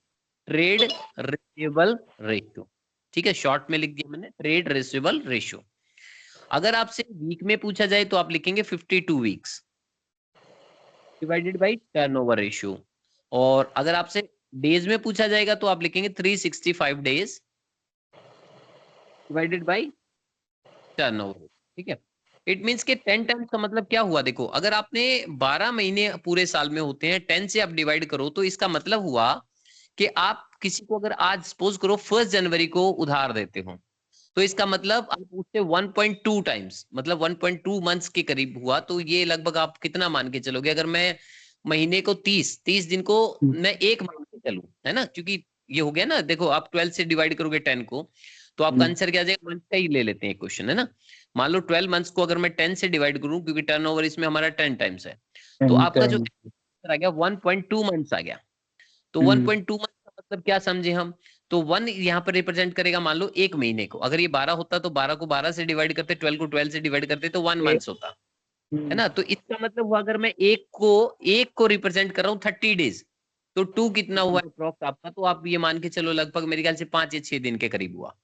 trade receivable ratio, ठीक है, शॉर्ट में लिख दिया मैंने, ट्रेड रिसीवेबल रेशियो। अगर आपसे वीक में पूछा जाए तो आप लिखेंगे 52 weeks divided by turnover ratio, और अगर आपसे डेज में पूछा जाएगा तो आप लिखेंगे 365 डेज डिवाइडेड बाई टर्नओवर, ठीक है। इट मींस के 10 टाइम्स का मतलब क्या हुआ, देखो अगर आपने 12 महीने पूरे साल में होते हैं, 10 से आप डिवाइड करो तो इसका मतलब हुआ कि आप किसी को अगर आज सपोज करो 1 जनवरी को उधार देते हो, तो इसका मतलब आप उससे 1.2 टाइम्स, मतलब 1.2 मंथ्स के करीब हुआ। तो ये लगभग आप कितना मान के चलोगे, अगर मैं महीने को 30 दिन को मैं एक मान के चलूं, है ना, क्योंकि ये हो गया ना, देखो आप 12 से डिवाइड करोगे 10 को तो आपका आंसर क्या आ जाएगा, मंथ का ही ले लेते हैं क्वेश्चन, है ना। मान लो 12 मंथ्स को अगर मैं 10 से डिवाइड करूं, क्योंकि टर्नओवर इसमें हमारा 10 टाइम्स है, तो आपका जो आ गया 1.2 मंथ्स आ गया। तो 1.2 मंथ का मतलब क्या समझे हम, तो 1 यहाँ पर रिप्रेजेंट करेगा मान लो एक महीने को, अगर ये 12 होता तो 12 को 12 से डिवाइड करते, 12 को 12 से डिवाइड करते तो 1 मंथ होता, है ना। तो इसका मतलब हुआ अगर मैं एक को रिप्रेजेंट कर रहा हूँ 30 डेज, तो 2 कितना हुआ अप्रॉक्स आपका, तो आप ये मान के चलो लगभग मेरे ख्याल से 5 या 6 दिन के करीब हुआ।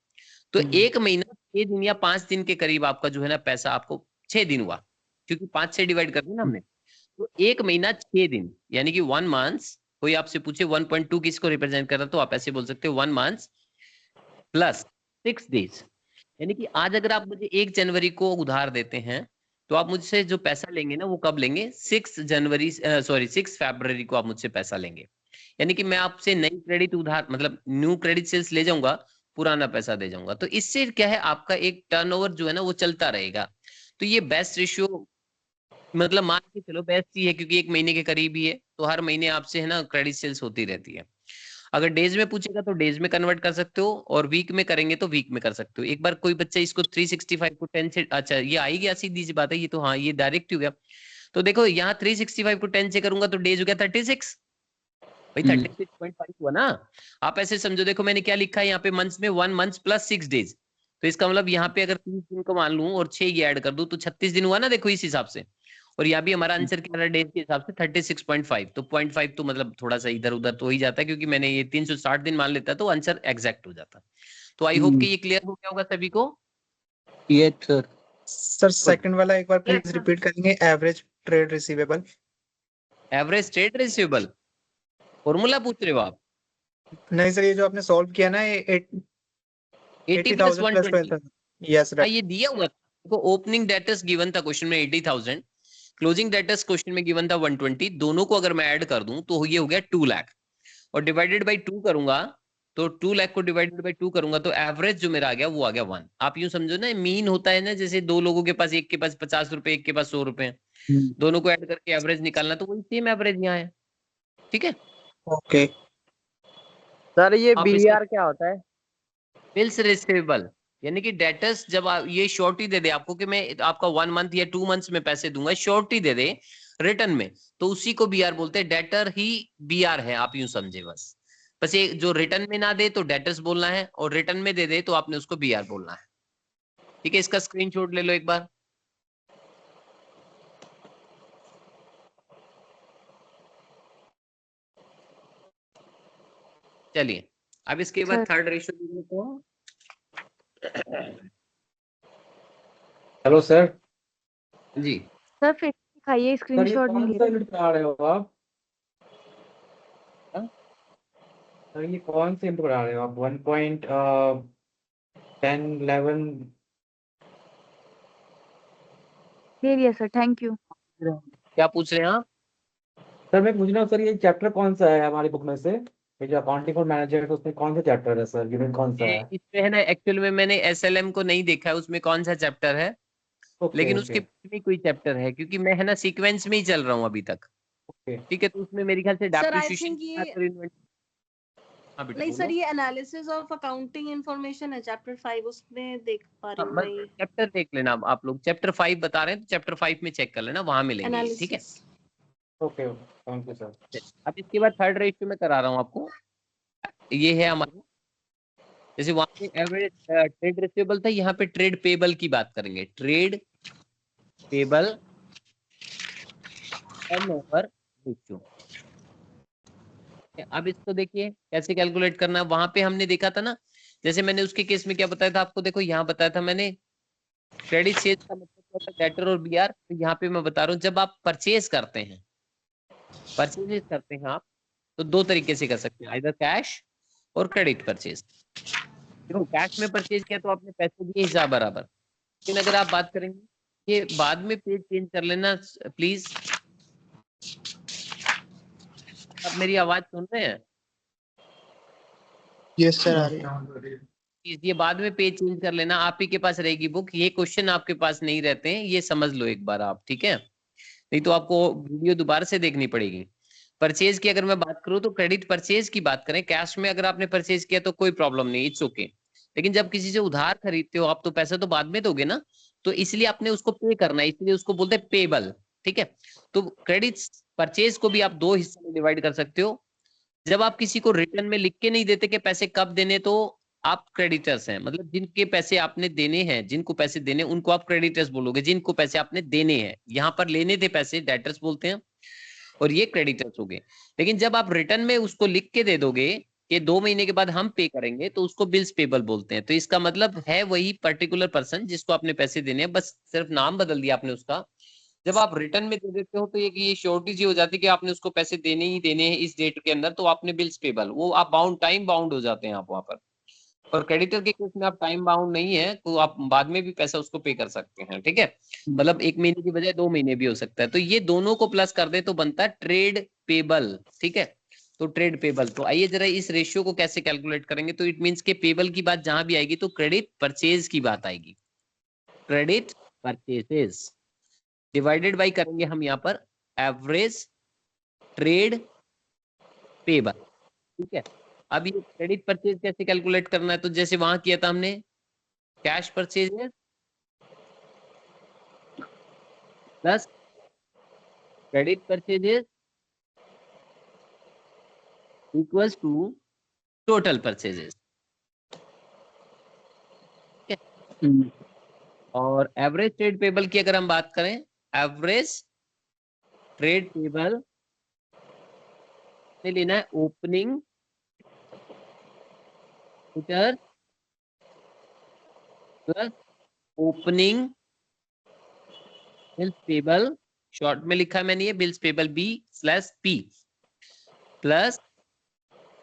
तो एक महीना 6 दिन या 5 दिन के करीब आपका जो है ना पैसा आपको 6 दिन हुआ, क्योंकि 5 से डिवाइड कर दिया ना हमने, तो एक महीना 6 दिन यानी कि 1 मंथ। कोई आपसे पूछे 1.2 किसको रिप्रेजेंट कर रहा, तो आप ऐसे बोल सकते हो 1 मंथ प्लस 6 डेज, यानी कि आज अगर आप मुझे 1 जनवरी को उधार देते हैं तो आप मुझसे जो पैसा लेंगे ना वो कब लेंगे, 6 फरवरी को आप मुझसे पैसा लेंगे। यानी कि मैं आपसे नई क्रेडिट उधार मतलब न्यू क्रेडिट सेल्स ले जाऊंगा, पुराना पैसा दे जाऊंगा। तो इससे क्या है, आपका एक टर्नओवर जो है ना वो चलता रहेगा। तो ये बेस्ट रेशियो मतलब मान के चलो बेस्ट ही है, क्योंकि 1 महीने के करीब ही है, तो हर महीने आपसे है ना क्रेडिट सेल्स होती रहती है। अगर डेज में पूछेगा तो डेज में कन्वर्ट कर सकते हो, और वीक में करेंगे तो वीक में कर सकते हो। एक बार कोई बच्चा इसको 365 को 10 से, अच्छा ये आ ही गया, सीधी सी बात है ये तो, हाँ ये डायरेक्ट हो गया। तो देखो यहाँ 365 को 10 से करूंगा तो डेज हो गया 36 भाई, 36.5 हुआ ना। आप ऐसे समझो, देखो मैंने क्या लिखा है यहाँ पे, मंथ्स में 1 मंथ प्लस 6 डेज। तो इसका मतलब यहाँ पे अगर 30 दिन को मान लूं और 6 ये ऐड कर दूं तो 36 दिन हुआ ना, देखो इस हिसाब से। और यहाँ भी हमारा आंसर क्या रहा डेज के हिसाब से 36.5। तो 0.5 तो मतलब थोड़ा सा इधर उधर तो हो ही जाता है, क्योंकि मैंने ये 360 दिन मान लेता तो आंसर एग्जैक्ट हो जाता। तो आई होप कि ये क्लियर हो गया होगा सभी को। ये सर। सर सेकंड वाला एक बार प्लीज रिपीट करेंगे, average trade receivable. Average trade receivable formula पूछ रहे हो आप? नहीं सर, ये जो आपने सॉल्व किया ना, ये 80 प्लस 80,000 प्लस 120। यस हाँ ये दिया हुआ था, देखो ओपनिंग डेटर्स गिवन था क्वेश्चन में 80,000, क्लोजिंग डेटर्स क्वेश्चन में गिवन था 120। दोनों को अगर मैं ऐड कर दूं तो ये हो गया 2 लाख, और डिवाइडेड बाई 2 करूंगा तो 2 लाख को डिवाइडेड बाई 2 करूंगा तो एवरेज जो मेरा आ गया वो आ गया 1। आप यूं समझो ना, मीन होता है ना, जैसे दो लोगों के पास, एक के पास 50 रुपए, एक के पास 100 रुपए, दोनों को ऐड करके एवरेज निकालना, तो वही सेम एवरेज यहाँ है। ठीक है, ओके। सर ये आप बीआर क्या होता है? बिल्स रिसीवेबल, यानी कि डेटर्स जब आप ये श्योरिटी दे दे आपको कि मैं आपका 1 मंथ या 2 मंथ्स में पैसे दूंगा, श्योरिटी दे दे रिटर्न में, तो उसी को बीआर बोलते हैं। डेटर ही बीआर है, आप यूं समझे बस। बस ये जो रिटर्न में ना दे तो डेटर्स बोलना है, और रिटर्न में दे दे तो आपने उसको बीआर बोलना है। ठीक है, इसका स्क्रीनशॉट ले लो एक बार। चलिए अब इसके बाद थर्ड रेशियो देख लेते हैं। Hello sir. जी सर फिर दिखाइए, स्क्रीनशॉट नहीं ले रहे। यूनिट पढ़ा रहे हो आप? सर ये कौन से यूनिट पढ़ा रहे हो आप? 1.10 11 ले लिया सर, थैंक यू। क्या पूछ रहे हैं आप? सर मैं पूछ रहा हूँ सर, ये चैप्टर कौन सा है हमारी बुक में से? ये जो अकाउंटिंग और मैनेजर है उसमें कौन सा चैप्टर है सर? यूनिट कौन सा है? इसमें है ना, एक्चुअल में मैंने एसएलएम को नहीं देखा है उसमें कौन सा चैप्टर है, लेकिन उसके पीछे भी कोई चैप्टर है, क्योंकि मैं है ना सीक्वेंस में ही चल रहा हूँ अभी तक। ठीक है, तो उसमें मेरे ख्याल से सर आई डेप्रिसिएशन थिंक ये नहीं सर, ये एनालिसिस ऑफ अकाउंटिंग इंफॉर्मेशन है चैप्टर 5, उसमें देख पा रही हूँ मैं ये चैप्टर देख लेना। आप लोग चैप्टर 5 बता रहे हैं तो चैप्टर 5 में चेक कर लेना, वहां मिलेंगे। ठीक है, analysis. Okay thank you sir. अब इसके बाद थर्ड रेशियो में करा रहा हूँ आपको। ये है हमारा, जैसे वहां पे एवरेज ट्रेड रिसीवेबल था, यहाँ पे ट्रेड पेबल की बात करेंगे। Trade payable turnover ratio. अब इसको देखिए कैसे कैलकुलेट करना है। वहां पे हमने देखा था ना, जैसे मैंने उसके केस में क्या बताया था आपको, देखो यहाँ बताया था मैंने क्रेडिट सेल्स का मतलब होता है डेटर और बीआर। तो यहाँ पे मैं बता रहा हूँ, जब आप परचेज करते हैं आप, तो दो तरीके से कर सकते हैं, आइदर कैश और क्रेडिट परचेज। देखो कैश में परचेज किया तो आपने पैसे दिए हिसाब बराबर, लेकिन अगर आप बात करेंगे, ये बाद में पेज चेंज कर लेना प्लीज। आप मेरी आवाज सुन रहे हैं? यस सर, आ रही है। ये बाद में पेज चेंज कर लेना, आप ही के पास रहेगी बुक, ये क्वेश्चन आपके पास नहीं रहते हैं, ये समझ लो एक बार आप। ठीक है, नहीं तो आपको वीडियो दोबारा से देखनी पड़ेगी। परचेज की अगर मैं बात करूं तो क्रेडिट परचेज की बात करें, कैश में अगर आपने परचेज किया तो कोई प्रॉब्लम नहीं, इट्स ओके। लेकिन जब किसी से उधार खरीदते हो आप तो पैसा तो बाद में दोगे ना, तो इसलिए आपने उसको पे करना है, इसलिए उसको बोलते हैं पेबल। ठीक है, तो क्रेडिट परचेज को भी आप दो हिस्सों में डिवाइड कर सकते हो। जब आप किसी को रिटर्न में लिख के नहीं देते कि पैसे कब देने, तो आप क्रेडिटर्स हैं, मतलब जिनके पैसे आपने देने हैं, जिनको पैसे देने उनको आप क्रेडिटर्स बोलोगे, जिनको पैसे आपने देने हैं। यहाँ पर लेने थे पैसे, डेटर्स बोलते हैं, और ये क्रेडिटर्स हो गए। लेकिन जब आप रिटर्न में उसको लिख के दे दोगे कि 2 महीने के बाद हम पे करेंगे, तो उसको बिल्स पेबल बोलते हैं। तो इसका मतलब है वही पर्टिकुलर पर्सन जिसको आपने पैसे देने हैं, बस सिर्फ नाम बदल दिया आपने उसका। जब आप रिटर्न में दे देते हो तो ये श्योरिटी जी हो जाती है कि आपने उसको पैसे देने ही देने हैं इस डेट के अंदर, तो आपने बिल्स पेबल, वो आप बाउंड टाइम बाउंड हो जाते हैं आप वहां पर। और क्रेडिटर के केस में आप टाइम बाउंड नहीं है, तो आप बाद में भी पैसा उसको पे कर सकते हैं, ठीक है। मतलब 1 महीने की बजाय 2 महीने भी हो सकता है। तो ये दोनों को प्लस कर दे तो बनता है ट्रेड पेबल, ठीक है। तो ट्रेड पेबल, तो आइए जरा इस रेशियो को कैसे कैलकुलेट करेंगे। तो इट मींस के पेबल की बात जहां भी आएगी तो क्रेडिट परचेज की बात आएगी, क्रेडिट परचेजेस डिवाइडेड बाई करेंगे हम यहाँ पर एवरेज ट्रेड पेबल, ठीक है। अब ये क्रेडिट परचेज कैसे कैलकुलेट करना है, तो जैसे वहां किया था हमने cash purchases plus credit purchases equals to total purchases, ठीक है। और एवरेज ट्रेड पेबल की अगर हम बात करें, एवरेज ट्रेड पेबल से लेना है opening plus opening bills payable, short में लिखा है मैंने ये bills payable B slash P, plus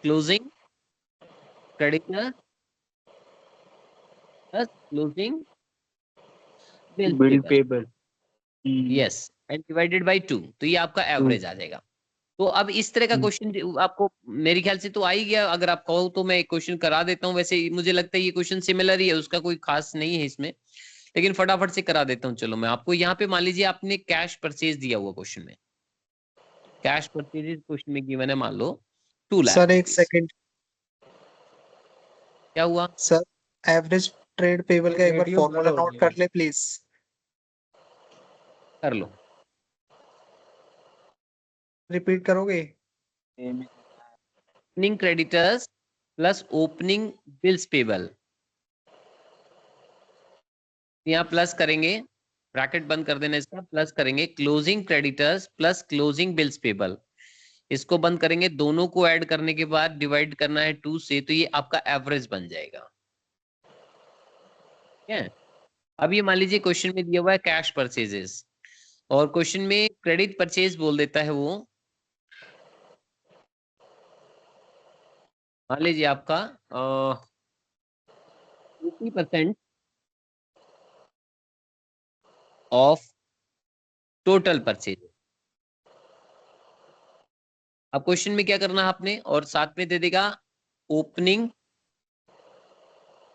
closing creditor plus closing bill payable, yes, and divided by 2। तो ये आपका एवरेज आ जाएगा। तो अब इस तरह का क्वेश्चन आपको मेरे ख्याल से तो आ ही गया। अगर आप कहो तो मैं एक क्वेश्चन करा देता हूँ, वैसे मुझे लगता है ये क्वेश्चन सिमिलर ही है, उसका कोई खास नहीं है इसमें, लेकिन फटाफट से करा देता हूँ। चलो मैं आपको यहाँ पे मान लीजिए आपने कैश परचेज दिया हुआ क्वेश्चन में, कैश परचेज क्वेश्चन में गिवन है मान लो 2 लाख सर एक रुपीस। सेकंड, क्या हुआ सर एवरेज ट्रेड पेबल का एक बार रेडियो फॉर्मूला ब्लर हो नोट गया। कर ले प्लीज। कर लो, रिपीट करोगे? Opening creditors plus opening bills payable, यहाँ प्लस करेंगे, ब्रैकेट बंद कर देना इसका, प्लस करेंगे closing creditors plus closing bills payable, इसको बंद करेंगे, दोनों को ऐड करने के बाद डिवाइड करना है 2 से, तो ये आपका एवरेज बन जाएगा, ठीक है। अब ये मान लीजिए क्वेश्चन में दिया हुआ है कैश परचेजेस, और क्वेश्चन में क्रेडिट परचेज बोल देता है वो, मान लीजिए आपका 80% ऑफ टोटल परचेज। अब क्वेश्चन में क्या करना है आपने, और साथ में दे देगा ओपनिंग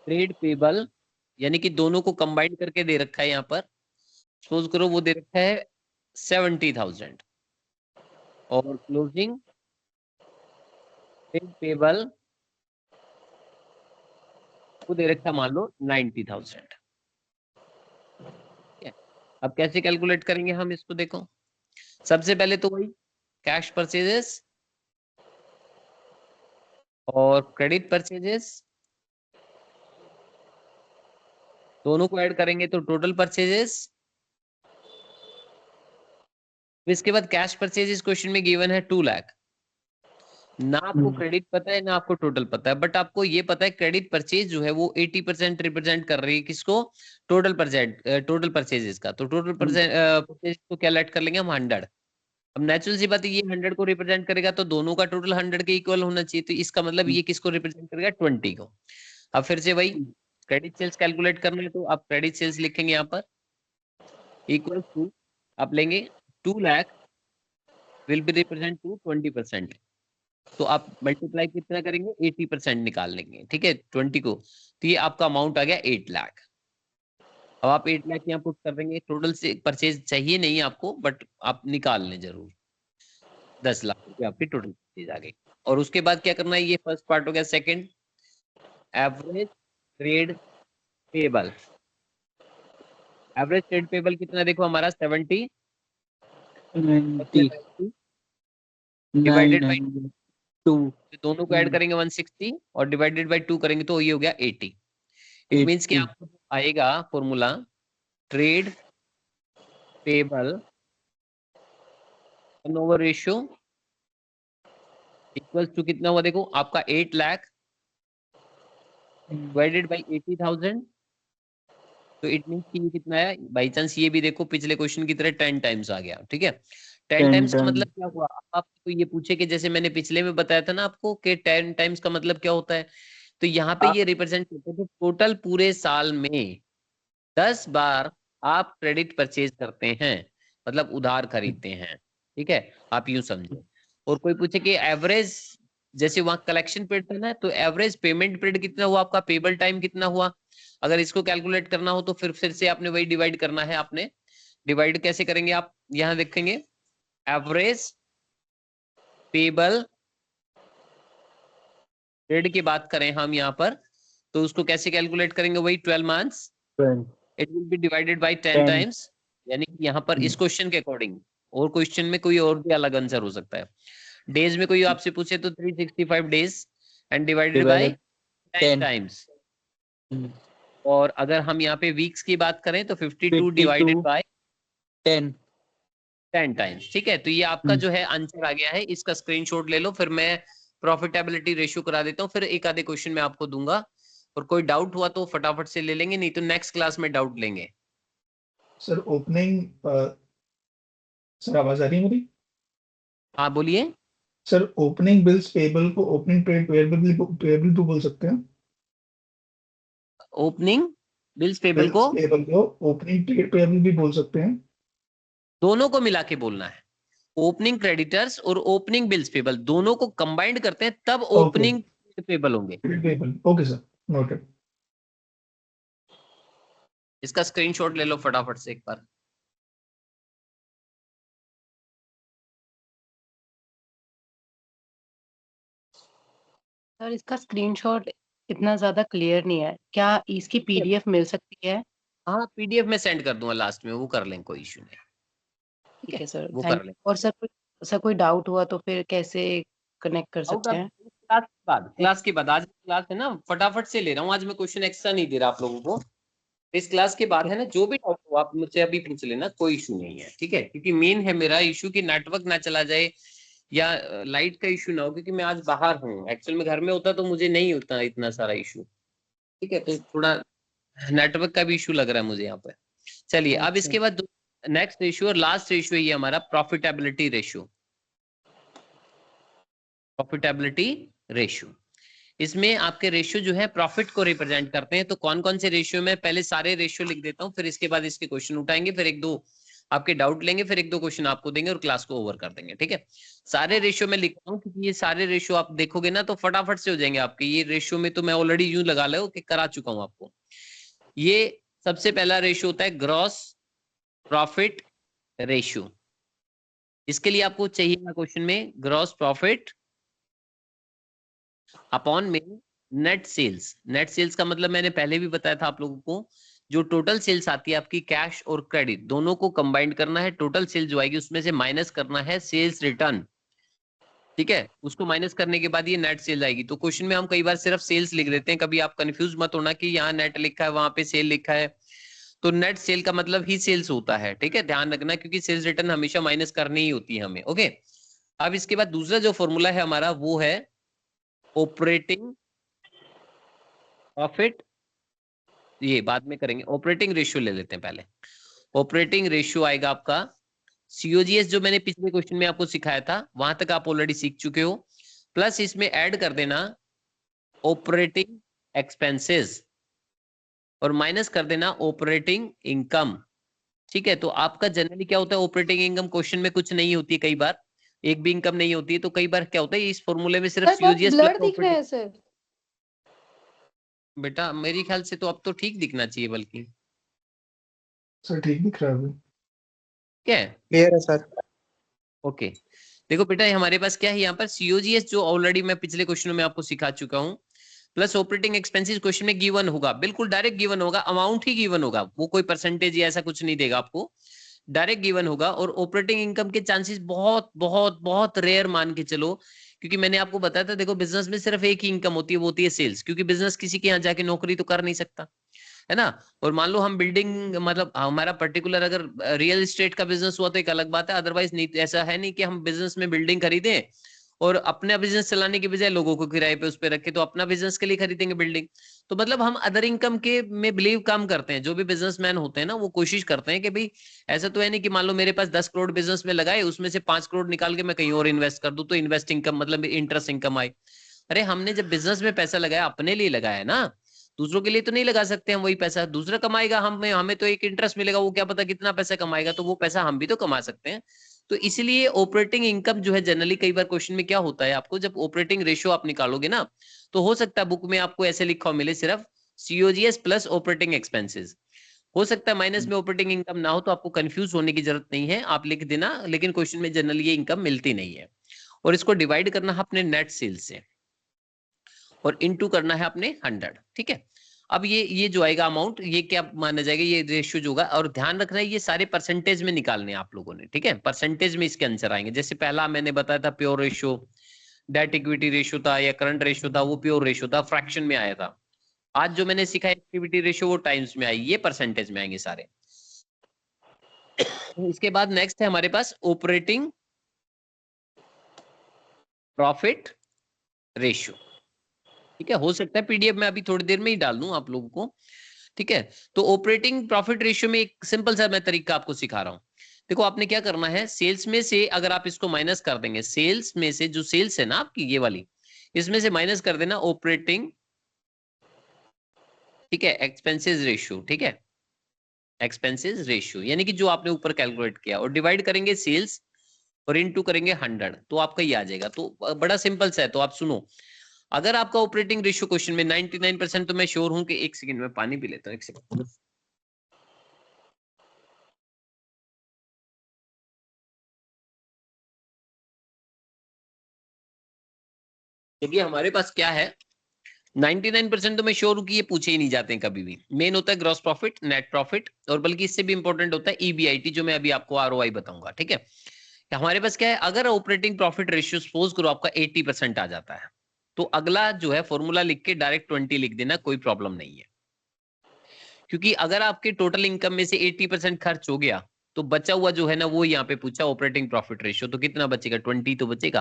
ट्रेड पेबल, यानी कि दोनों को कंबाइन करके दे रखा है यहाँ पर। सपोज करो वो दे रखा है 70,000 और क्लोजिंग ट्रेड पेबल को दे रखा है मान लो 90,000, ठीक है। अब कैसे कैलकुलेट करेंगे हम इसको, देखो सबसे पहले तो वही कैश परचेजेस और क्रेडिट परचेजेस दोनों को ऐड करेंगे तो टोटल परचेजेस। इसके बाद कैश परचेजेस क्वेश्चन में गिवन है 2 लाख, ना आपको क्रेडिट पता है ना आपको टोटल पता है, बट आपको ये पता है क्रेडिट परचेज जो है वो 80% रिप्रेजेंट कर रही है किसको, टोटल परचेजेस का। तो टोटल परचेज को क्या लेट कर लेंगे हम 100। अब नेचुरल सी बात है ये 100 को रिप्रेजेंट करेगा तो दोनों का टोटल 100 के इक्वल होना चाहिए, तो इसका मतलब ये किसको रिप्रेजेंट करेगा, 20 को। अब फिर से वही क्रेडिट सेल्स कैलकुलेट करना है तो आप क्रेडिट सेल्स लिखेंगे यहाँ पर इक्वल टू, आप लेंगे 2 lakh will be represent to 20%, तो आप मल्टीप्लाई कितना करेंगे 80% निकाल लेंगे, ठीक है 20 को, तो ये आपका अमाउंट आ गया 8 लाख। अब आप 8 लाख यहाँ पुट कर देंगे, टोटल से परचेज चाहिए नहीं आपको, बट आप निकाल लें जरूर, 10 लाख रुपए आपकी टोटल परचेज आ गई। और उसके बाद क्या करना है, ये फर्स्ट पार्ट हो गया। Second, average trade payable, average trade payable कितना देखो हमारा 70 डिवाइडेड बाई 2, दोनों को ऐड करेंगे 160 और डिवाइडेड बाई 2 करेंगे तो ये हो गया 80। इट मींस कि आपको आएगा formula trade payable turnover ratio equals to कितना हुआ देखो आपका 8 लाख डिवाइडेड बाई 80,000, तो इट मींस कि ये कितना है, बाई चांस ये भी देखो पिछले क्वेश्चन की तरह 10 टाइम्स आ गया, ठीक है। 10 टाइम्स का मतलब क्या हुआ, आपको ये पूछे कि जैसे मैंने पिछले में बताया था ना आपको कि 10 टाइम्स का मतलब क्या होता है, तो यहाँ पे ये रिप्रेजेंट करते हैं कि टोटल पूरे साल में 10 बार आप क्रेडिट परचेज करते हैं, मतलब उधार खरीदते हैं। ठीक है, आप यूं समझो। और कोई पूछे कि एवरेज, जैसे वहां कलेक्शन पीरियड था ना, तो एवरेज पेमेंट पीरियड कितना हुआ, आपका पेबल टाइम कितना हुआ, अगर इसको कैलकुलेट करना हो तो फिर से आपने वही डिवाइड करना है। आपने डिवाइड कैसे करेंगे, आप यहां देखेंगे एवरेज पेबल पीरियड की बात करें हम यहाँ पर, तो उसको कैसे कैलकुलेट करेंगे, वही 12 months, it will be divided by 10 times, यानी कि यहाँ पर इस क्वेश्चन के अकॉर्डिंग, और क्वेश्चन में कोई और भी अलग आंसर हो सकता है। डेज में कोई आपसे पूछे तो 365 days and divided bye 10 times. और अगर हम यहाँ पे वीक्स की बात करें तो 52 डिवाइडेड बाय 10 टाइम्स। ठीक है, तो ये आपका जो है आंसर आ गया है। इसका स्क्रीनशॉट ले लो, फिर मैं प्रॉफिटेबिलिटी रेशियो करा देता हूँ, फिर एक आधे क्वेश्चन मैं आपको दूंगा, और कोई डाउट हुआ तो फटाफट से ले लेंगे, नहीं तो नेक्स्ट क्लास में डाउट लेंगे। सर ओपनिंग, सर आवाज आ रही है मेरी? हाँ बोलिए। सर ओपनिंग बिल्स पेबल को ओपनिंग ट्रेड पेबल भी बोल सकते हैं? ओपनिंग बिल्स पेबल को ओपनिंग ट्रेड पेबल भी बोल सकते हैं? दोनों को मिला के बोलना है। ओपनिंग क्रेडिटर्स और ओपनिंग बिल्स पेबल दोनों को कंबाइंड करते हैं, तब ओपनिंग पेबल होंगे। Okay sir, noted. इसका स्क्रीनशॉट ले लो फटाफट से एक बार। सर इसका स्क्रीनशॉट इतना ज्यादा क्लियर नहीं है, क्या इसकी पीडीएफ मिल सकती है? हाँ पीडीएफ में सेंड कर दूंगा लास्ट में, वो कर लें, कोई इशू नहीं। ठीक है सर, वो थैंक कर लें। और सर कोई डाउट हुआ तो फिर कैसे कनेक्ट कर सकते हैं? क्लास के बाद आज क्लास है ना, फटाफट से ले रहा हूँ, आज मैं क्वेश्चन एक्स्ट्रा नहीं दे रहा आप लोगों को। इस क्लास के बाद है ना, जो भी डाउट हो आप मुझसे अभी पूछ लेना, कोई इशू नहीं है। ठीक है, क्योंकि मेन है मेरा इशू कि नेटवर्क ना चला जाए या लाइट का इशू ना हो, क्योंकि मैं आज बाहर हूँ। एक्चुअल में घर में होता तो मुझे नहीं होता इतना सारा इशू। ठीक है, तो थोड़ा नेटवर्क का भी इशू लग रहा है मुझे यहाँ पे। चलिए अब इसके बाद नेक्स्ट रेशियो और लास्ट रेशियो ये हमारा प्रॉफिटेबिलिटी रेशियो। प्रॉफिटेबिलिटी रेशियो, इसमें आपके रेशियो जो है प्रॉफिट को रिप्रेजेंट करते हैं। तो कौन कौन से रेशियो में, पहले सारे रेशियो लिख देता हूं, फिर इसके बाद इसके क्वेश्चन उठाएंगे, फिर एक दो आपके डाउट लेंगे, फिर एक दो क्वेश्चन आपको देंगे और क्लास को ओवर कर देंगे। ठीक है, सारे रेशियो में लिखता हूँ, क्योंकि ये सारे रेशियो आप देखोगे ना तो फटाफट से हो जाएंगे आपके। ये रेशियो में तो मैं ऑलरेडी यूं लगा लो कि करा चुका हूं आपको। ये सबसे पहला रेशियो होता है ग्रॉस प्रॉफिट रेशियो। इसके लिए आपको चाहिए ना क्वेश्चन में ग्रॉस प्रॉफिट अपॉन में नेट सेल्स। नेट सेल्स का मतलब मैंने पहले भी बताया था आप लोगों को, जो टोटल सेल्स आती है आपकी कैश और क्रेडिट दोनों को कंबाइंड करना है। टोटल सेल जो आएगी उसमें से माइनस करना है सेल्स रिटर्न। ठीक है, उसको माइनस करने के बाद ये नेट सेल आएगी। तो क्वेश्चन में हम कई बार सिर्फ सेल्स लिख देते हैं, कभी आप कंफ्यूज मत होना कि यहाँ नेट लिखा है वहां पे सेल लिखा है। तो नेट सेल का मतलब ही सेल्स होता है। ठीक है, ध्यान रखना, क्योंकि सेल्स रिटर्न हमेशा माइनस करनी ही होती है हमें। ओके, अब इसके बाद दूसरा जो फॉर्मूला है हमारा वो है ऑपरेटिंग प्रॉफिट, ये बाद में करेंगे। ऑपरेटिंग रेशियो ले लेते हैं पहले। ऑपरेटिंग रेशियो आएगा आपका सीओजीएस, जो मैंने पिछले क्वेश्चन में आपको सिखाया था, वहां तक आप ऑलरेडी सीख चुके हो। प्लस इसमें ऐड कर देना ऑपरेटिंग एक्सपेंसेस और माइनस कर देना ऑपरेटिंग इनकम। ठीक है, तो आपका जनरली क्या होता है, ऑपरेटिंग इनकम क्वेश्चन में कुछ नहीं होती है, कई बार एक भी इनकम नहीं होती है। तो कई बार क्या होता है, इस फॉर्मूले में सिर्फ सीओजीएस ब्लर दिख रहा है सर। बेटा मेरी ख्याल से तो अब तो ठीक दिखना चाहिए, बल्कि सर ठीक दिख रहा है अभी। क्या है, क्लियर है सर। ओके देखो बेटा, हमारे पास क्या है यहाँ पर सीओजीएस, जो ऑलरेडी मैं पिछले क्वेश्चन में आपको सिखा चुका हूँ, प्लस ऑपरेटिंग एक्सपेंसेस क्वेश्चन में गिवन होगा, बिल्कुल डायरेक्ट गिवन होगा, अमाउंट ही गिवन होगा, वो कोई परसेंटेज या ऐसा कुछ नहीं देगा आपको, डायरेक्ट गिवन होगा। और ऑपरेटिंग इनकम के चांसेस बहुत बहुत बहुत रेयर मान के चलो, क्योंकि मैंने आपको बताया था, देखो बिजनेस में सिर्फ एक ही इनकम होती है, वो होती है सेल्स, क्योंकि बिजनेस किसी के यहाँ जाके नौकरी तो कर नहीं सकता है ना। और मान लो हम बिल्डिंग, मतलब हमारा पर्टिकुलर अगर रियल एस्टेट का बिजनेस हुआ तो एक अलग बात है, अदरवाइज नहीं, ऐसा है नहीं कि हम बिजनेस में बिल्डिंग खरीदें और अपना बिजनेस चलाने के बजाय लोगों को किराए पे उस पे रखे, तो अपना बिजनेस के लिए खरीदेंगे बिल्डिंग। तो मतलब हम अदर इनकम के में बिलीव काम करते हैं। जो भी बिजनेसमैन होते हैं ना, वो कोशिश करते हैं कि भाई ऐसा तो है नहीं कि मान लो मेरे पास 10 करोड़ बिजनेस में लगाए, उसमें से 5 करोड़ निकाल के मैं कहीं और इन्वेस्ट कर दूं, तो इन्वेस्ट इनकम मतलब इंटरेस्ट इनकम आए। अरे हमने जब बिजनेस में पैसा लगाया अपने लिए लगाया ना, दूसरों के लिए तो नहीं लगा सकते हम। वही पैसा दूसरा कमाएगा, हमें तो एक इंटरेस्ट मिलेगा, वो क्या पता कितना पैसा कमाएगा, तो वो पैसा हम भी तो कमा सकते हैं। तो इसलिए ऑपरेटिंग इनकम जो है जनरली कई बार क्वेश्चन में क्या होता है, आपको जब ऑपरेटिंग रेशियो आप निकालोगे ना, तो हो सकता है बुक में आपको ऐसे लिखा हो मिले सिर्फ सीओजीएस प्लस ऑपरेटिंग एक्सपेंसेस, हो सकता है माइनस में ऑपरेटिंग इनकम ना हो, तो आपको कंफ्यूज होने की जरूरत नहीं है, आप लिख देना। लेकिन क्वेश्चन में जनरली ये इनकम मिलती नहीं है। और इसको डिवाइड करना है अपने नेट सेल्स से और इनटू करना है अपने 100, ठीक है। अब ये जो आएगा अमाउंट, ये क्या माना जाएगा, ये रेशियो जो होगा। और ध्यान रखना है ये सारे परसेंटेज में निकालने हैं आप लोगों ने, ठीक है, परसेंटेज में इसके आंसर आएंगे। जैसे पहला मैंने बताया था pure ratio, date equity ratio था या करंट रेशियो था, वो प्योर रेशियो था, फ्रैक्शन में आया था। आज जो मैंने सीखा एक्टिविटी रेशियो, वो टाइम्स में आई, ये परसेंटेज में आएंगे सारे। इसके बाद नेक्स्ट है हमारे पास ऑपरेटिंग प्रॉफिट रेशियो, ठीक है। हो सकता है पीडीएफ में अभी थोड़ी देर में ही डाल दूं आप लोगों को, ठीक है। तो ऑपरेटिंग प्रॉफिट रेशियो में एक सिंपल सा मैं तरीका आपको सिखा रहा हूं। देखो आपने क्या करना है, सेल्स में से अगर आप इसको माइनस कर देंगे, सेल्स में से जो सेल्स है ना आपकी ये वाली, इसमें से माइनस कर देना ऑपरेटिंग, ठीक है, एक्सपेंसेस रेशियो, ठीक है, एक्सपेंसेस रेशियो यानी कि जो आपने ऊपर कैलकुलेट किया, और डिवाइड करेंगे सेल्स और इनटू करेंगे 100, तो आपका ये आ जाएगा। तो बड़ा सिंपल सा है। तो आप सुनो, अगर आपका ऑपरेटिंग रेशियो क्वेश्चन में 99%, तो मैं श्योर हूं कि एक सेकंड में पानी पी लेता हूं, एक सेकंड। देखिए हमारे पास क्या है, 99% तो मैं श्योर हूं कि ये पूछे ही नहीं जाते हैं कभी भी। मेन होता है ग्रॉस प्रॉफिट, नेट प्रॉफिट, और बल्कि इससे भी इंपॉर्टेंट होता है ईबीआईटी, जो मैं अभी आपको आरओआई बताऊंगा, ठीक है। हमारे पास क्या है, अगर ऑपरेटिंग प्रॉफिट रेशियो सपोज करो आपका 80% आ जाता है, तो अगला जो है फॉर्मूला लिख के डायरेक्ट 20 लिख देना, कोई प्रॉब्लम नहीं है। क्योंकि अगर आपके टोटल इनकम में से 80% खर्च हो गया, तो बचा हुआ जो है ना, वो यहाँ पे पूछा ऑपरेटिंग प्रॉफिट रेशियो, तो कितना बचेगा, 20 तो बचेगा।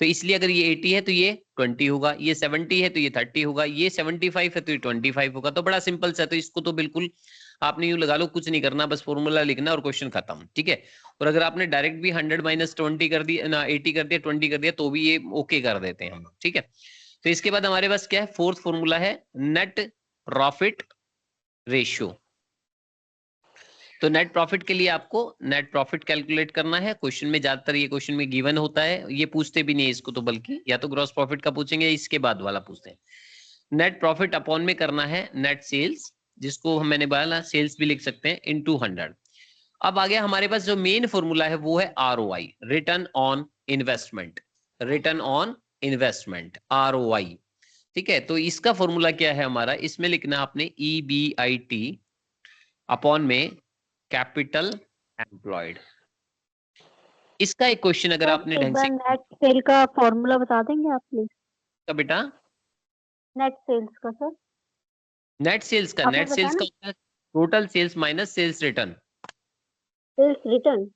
तो इसलिए अगर ये 80 है तो ये 20 होगा, ये 70 है तो ये 30 होगा, ये 75 है तो ये 25 होगा। तो बड़ा सिंपल सा, तो इसको तो बिल्कुल आपने यूं लगा लो, कुछ नहीं करना, बस फॉर्मूला लिखना और क्वेश्चन खत्म, ठीक है। और अगर आपने डायरेक्ट भी 100 माइनस 20 कर दिया ना, 80 कर दिया, 20 कर दिया, तो भी ये ओके कर देते हैं हम, ठीक है। तो इसके बाद हमारे पास क्या है, फोर्थ फॉर्मूला है नेट प्रॉफिट रेशियो। तो नेट प्रॉफिट के लिए आपको नेट प्रॉफिट कैलकुलेट करना है। क्वेश्चन में ज्यादातर ये क्वेश्चन में गिवन होता है, ये पूछते भी नहीं है इसको, तो बल्कि या तो ग्रॉस प्रॉफिट का पूछेंगे, इसके बाद वाला पूछते हैं। नेट प्रॉफिट अपॉन में करना है नेट सेल्स, जिसको मैंने बोला सेल्स भी लिख सकते हैं, इनटू 100। अब आ गया हमारे पास जो मेन फॉर्मूला है, वो है ROI, return on investment, return on investment, ROI, ठीक है। तो इसका फॉर्मूला क्या है हमारा, इसमें लिखना आपने ईबीआईटी अपॉन में कैपिटल एम्प्लॉयड। इसका एक क्वेश्चन अगर आपने ढंग से, नेट सेल का फॉर्मूला बता देंगे आप प्लीज? का बेटा नेट सेल्स का सर, नेट सेल्स का, आपने नेट सेल्स का होता है total sales minus sales return. Sales return,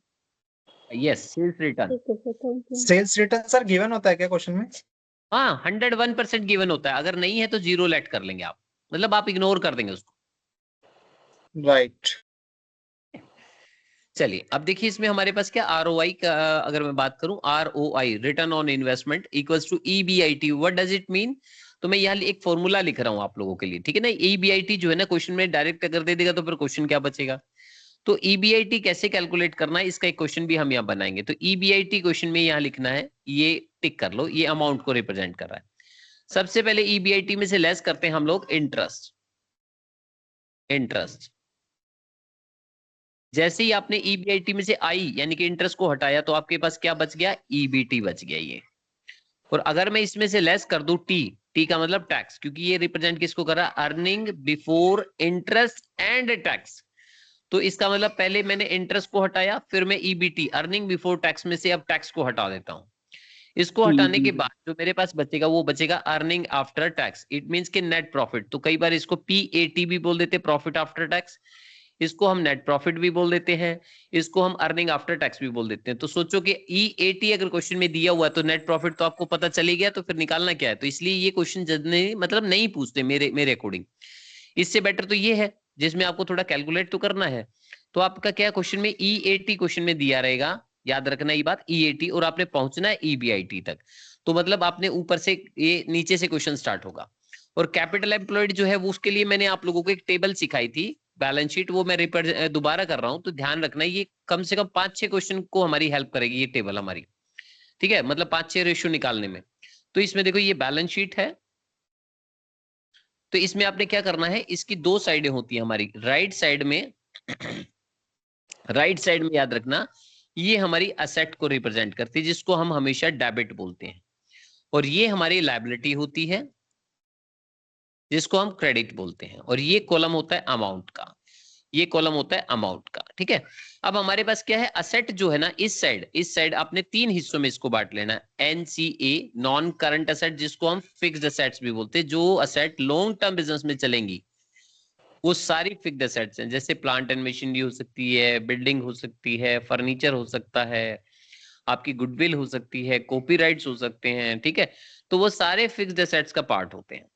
yes, sales return. ठीक है sir, thank you. Sales return sir given होता है क्या क्वेश्चन में? हाँ, 101% गिवन होता है, अगर नहीं है तो जीरो लेट कर लेंगे आप, मतलब आप इग्नोर कर देंगे उसको, राइट। चलिए अब देखिए इसमें हमारे पास क्या आरओआई का, अगर मैं बात करूं, ROI return on investment equals to EBIT, what does it mean. तो मैं यहाँ एक फॉर्मूला लिख रहा हूं आप लोगों के लिए, ठीक है ना। ईबीआईटी जो है ना क्वेश्चन में डायरेक्ट अगर दे देगा तो फिर क्वेश्चन क्या बचेगा। तो ईबीआईटी कैसे कैलकुलेट करना है, इसका एक क्वेश्चन भी हम यहाँ बनाएंगे। तो ईबीआईटी क्वेश्चन में यहाँ लिखना है, ये टिक कर लो, ये अमाउंट को रिप्रेजेंट कर रहा है। सबसे पहले ईबीआईटी में से लेस करते हैं हम लोग इंटरेस्ट, इंटरेस्ट। जैसे ही आपने ईबीआईटी में से आई यानी कि इंटरेस्ट को हटाया, तो आपके पास क्या बच गया, ईबीटी बच गया ये। और अगर मैं इसमें से लेस कर दूं टी, टी का मतलब टैक्स, क्योंकि ये रिप्रेजेंट किसको कर रहा है, earning before interest and tax. तो इसका मतलब पहले मैंने इंटरेस्ट को हटाया, फिर मैं ईबीटी अर्निंग बिफोर टैक्स में से अब टैक्स को हटा देता हूं। इसको हटाने के बाद जो मेरे पास बचेगा, वो बचेगा earning after tax, it means कि नेट प्रॉफिट। तो कई बार इसको पीएटी भी बोल देते, प्रॉफिट आफ्टर टैक्स, इसको हम नेट प्रॉफिट भी बोल देते हैं, इसको हम अर्निंग आफ्टर टैक्स भी बोल देते हैं। तो सोचो कि ईएटी अगर क्वेश्चन में दिया हुआ तो नेट प्रॉफिट तो आपको पता चली गया, तो फिर निकालना क्या है। तो इसलिए ये क्वेश्चन मतलब नहीं पूछते मेरे अकॉर्डिंग। इससे बेटर तो ये है जिसमें आपको थोड़ा कैलकुलेट तो करना है। तो आपका क्या क्वेश्चन में ईएटी क्वेश्चन में दिया रहेगा, याद रखना ये बात, ईएटी, और आपने पहुंचना है ईबीआईटी तक। तो मतलब आपने ऊपर से ये नीचे से क्वेश्चन स्टार्ट होगा। और कैपिटल एम्प्लॉयड जो है वो उसके लिए मैंने आप लोगों को एक टेबल सिखाई थी बैलेंस शीट, वो मैं दोबारा कर रहा हूं, तो ध्यान रखना ये कम से कम 5-6 क्वेश्चन को हमारी हेल्प करेगी ये टेबल हमारी, ठीक है, मतलब 5-6 रेशियो निकालने में। तो इसमें देखो ये बैलेंस शीट है, तो इसमें आपने क्या करना है, इसकी 2 साइडें होती है हमारी, राइट साइड में राइट साइड में याद रखना ये हमारी असेट को रिप्रेजेंट करती है जिसको हम हमेशा डेबिट बोलते हैं, और ये हमारी लायबिलिटी होती है जिसको हम क्रेडिट बोलते हैं, और ये कॉलम होता है अमाउंट का, ये कॉलम होता है अमाउंट का, ठीक है। अब हमारे पास क्या है, असेट जो है ना, इस साइड आपने 3 हिस्सों में इसको बांट लेना है। एनसीए नॉन करंट असेट, जिसको हम फिक्स्ड असेट्स भी बोलते हैं, जो असेट लॉन्ग टर्म बिजनेस में चलेंगी वो सारी फिक्स्ड असेट्स हैं, जैसे प्लांट एंड मशीनरी हो सकती है, बिल्डिंग हो सकती है, फर्नीचर हो सकता है, आपकी गुडविल हो सकती है, कॉपीराइट्स हो सकते हैं, ठीक है, तो वो सारे फिक्स्ड असेट्स का पार्ट होते हैं।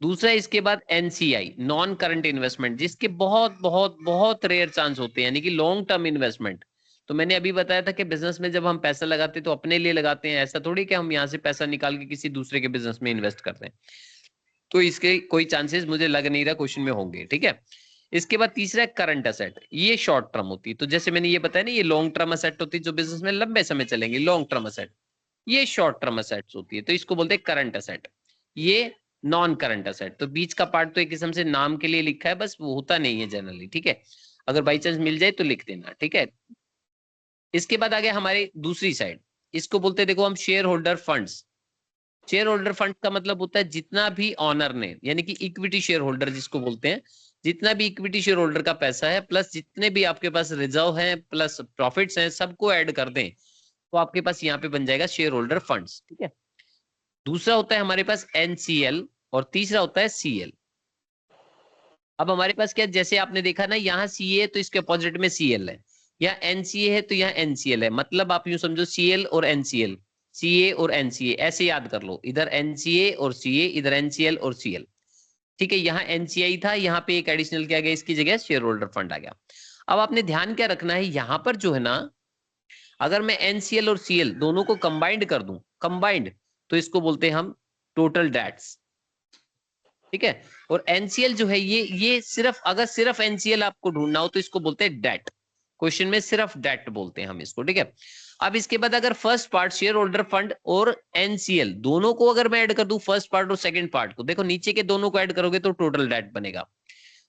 दूसरा इसके बाद एनसीआई नॉन करंट इन्वेस्टमेंट, जिसके बहुत बहुत बहुत रेयर चांस होते हैं, यानी कि लॉन्ग टर्म इन्वेस्टमेंट। तो मैंने अभी बताया था कि बिजनेस में जब हम पैसा लगाते हैं तो अपने लिए लगाते हैं, ऐसा थोड़ी कि हम यहाँ से पैसा निकाल के किसी दूसरे के बिजनेस में इन्वेस्ट करते हैं। तो इसके कोई चांसेस मुझे लग नहीं रहा क्वेश्चन में होंगे, ठीक है। इसके बाद तीसरा करंट असेट, ये शॉर्ट टर्म होती है, तो जैसे मैंने ये बताया ना, ये लॉन्ग टर्म असेट होती है जो बिजनेस में लंबे समय चलेंगे, लॉन्ग टर्म असेट, ये शॉर्ट टर्म असेट्स होती है, तो इसको बोलते हैं करंट असेट। ये नॉन करंट असेट, तो बीच का पार्ट तो एक किस्म से नाम के लिए लिखा है बस, वो होता नहीं है जनरली, ठीक है, अगर बाई चांस मिल जाए तो लिख देना, ठीक है। इसके बाद आ गया हमारी दूसरी साइड, इसको बोलते हैं, देखो हम share holder funds. Share holder fund का मतलब होता है जितना भी ऑनर ने, यानी कि इक्विटी शेयर होल्डर जिसको बोलते हैं, जितना भी इक्विटी शेयर होल्डर का पैसा है प्लस जितने भी आपके पास रिजर्व है प्लस प्रॉफिट्स हैं, सबको ऐड कर दें तो आपके पास यहाँ पे बन जाएगा शेयर होल्डर फंड्स, ठीक है। दूसरा होता है हमारे पास एनसीएल और तीसरा होता है सीएल। अब हमारे पास क्या, जैसे आपने देखा ना, यहाँ सीए तो इसके अपोजिट में सीएल है, या एनसीए है तो यहाँ एनसीएल है, मतलब आप यूं समझो सीएल और एनसीएल, सीए और एनसीए, ऐसे याद कर लो, इधर एनसीए और सीए, इधर एनसीएल और सीएल, ठीक है। यहाँ एनसीआई था, यहाँ पे एक एडिशनल क्या गया, इसकी जगह शेयर होल्डर फंड आ गया। अब आपने ध्यान क्या रखना है, यहाँ पर जो है ना, अगर मैं एनसीएल और सीएल दोनों को कंबाइंड कर दूं, कंबाइंड, तो इसको बोलते हैं हम टोटल डेट्स, ठीक है। और एनसीएल जो है ये सिर्फ, अगर सिर्फ एनसीएल आपको ढूंढना हो तो इसको बोलते हैं डेट, क्वेश्चन में सिर्फ डेट बोलते हैं हम इसको, ठीक है। अब इसके बाद अगर first part share holder fund और एनसीएल दोनों को अगर मैं ऐड कर दूं, फर्स्ट पार्ट और सेकंड पार्ट को, देखो नीचे के दोनों को ऐड करोगे तो टोटल डेट बनेगा,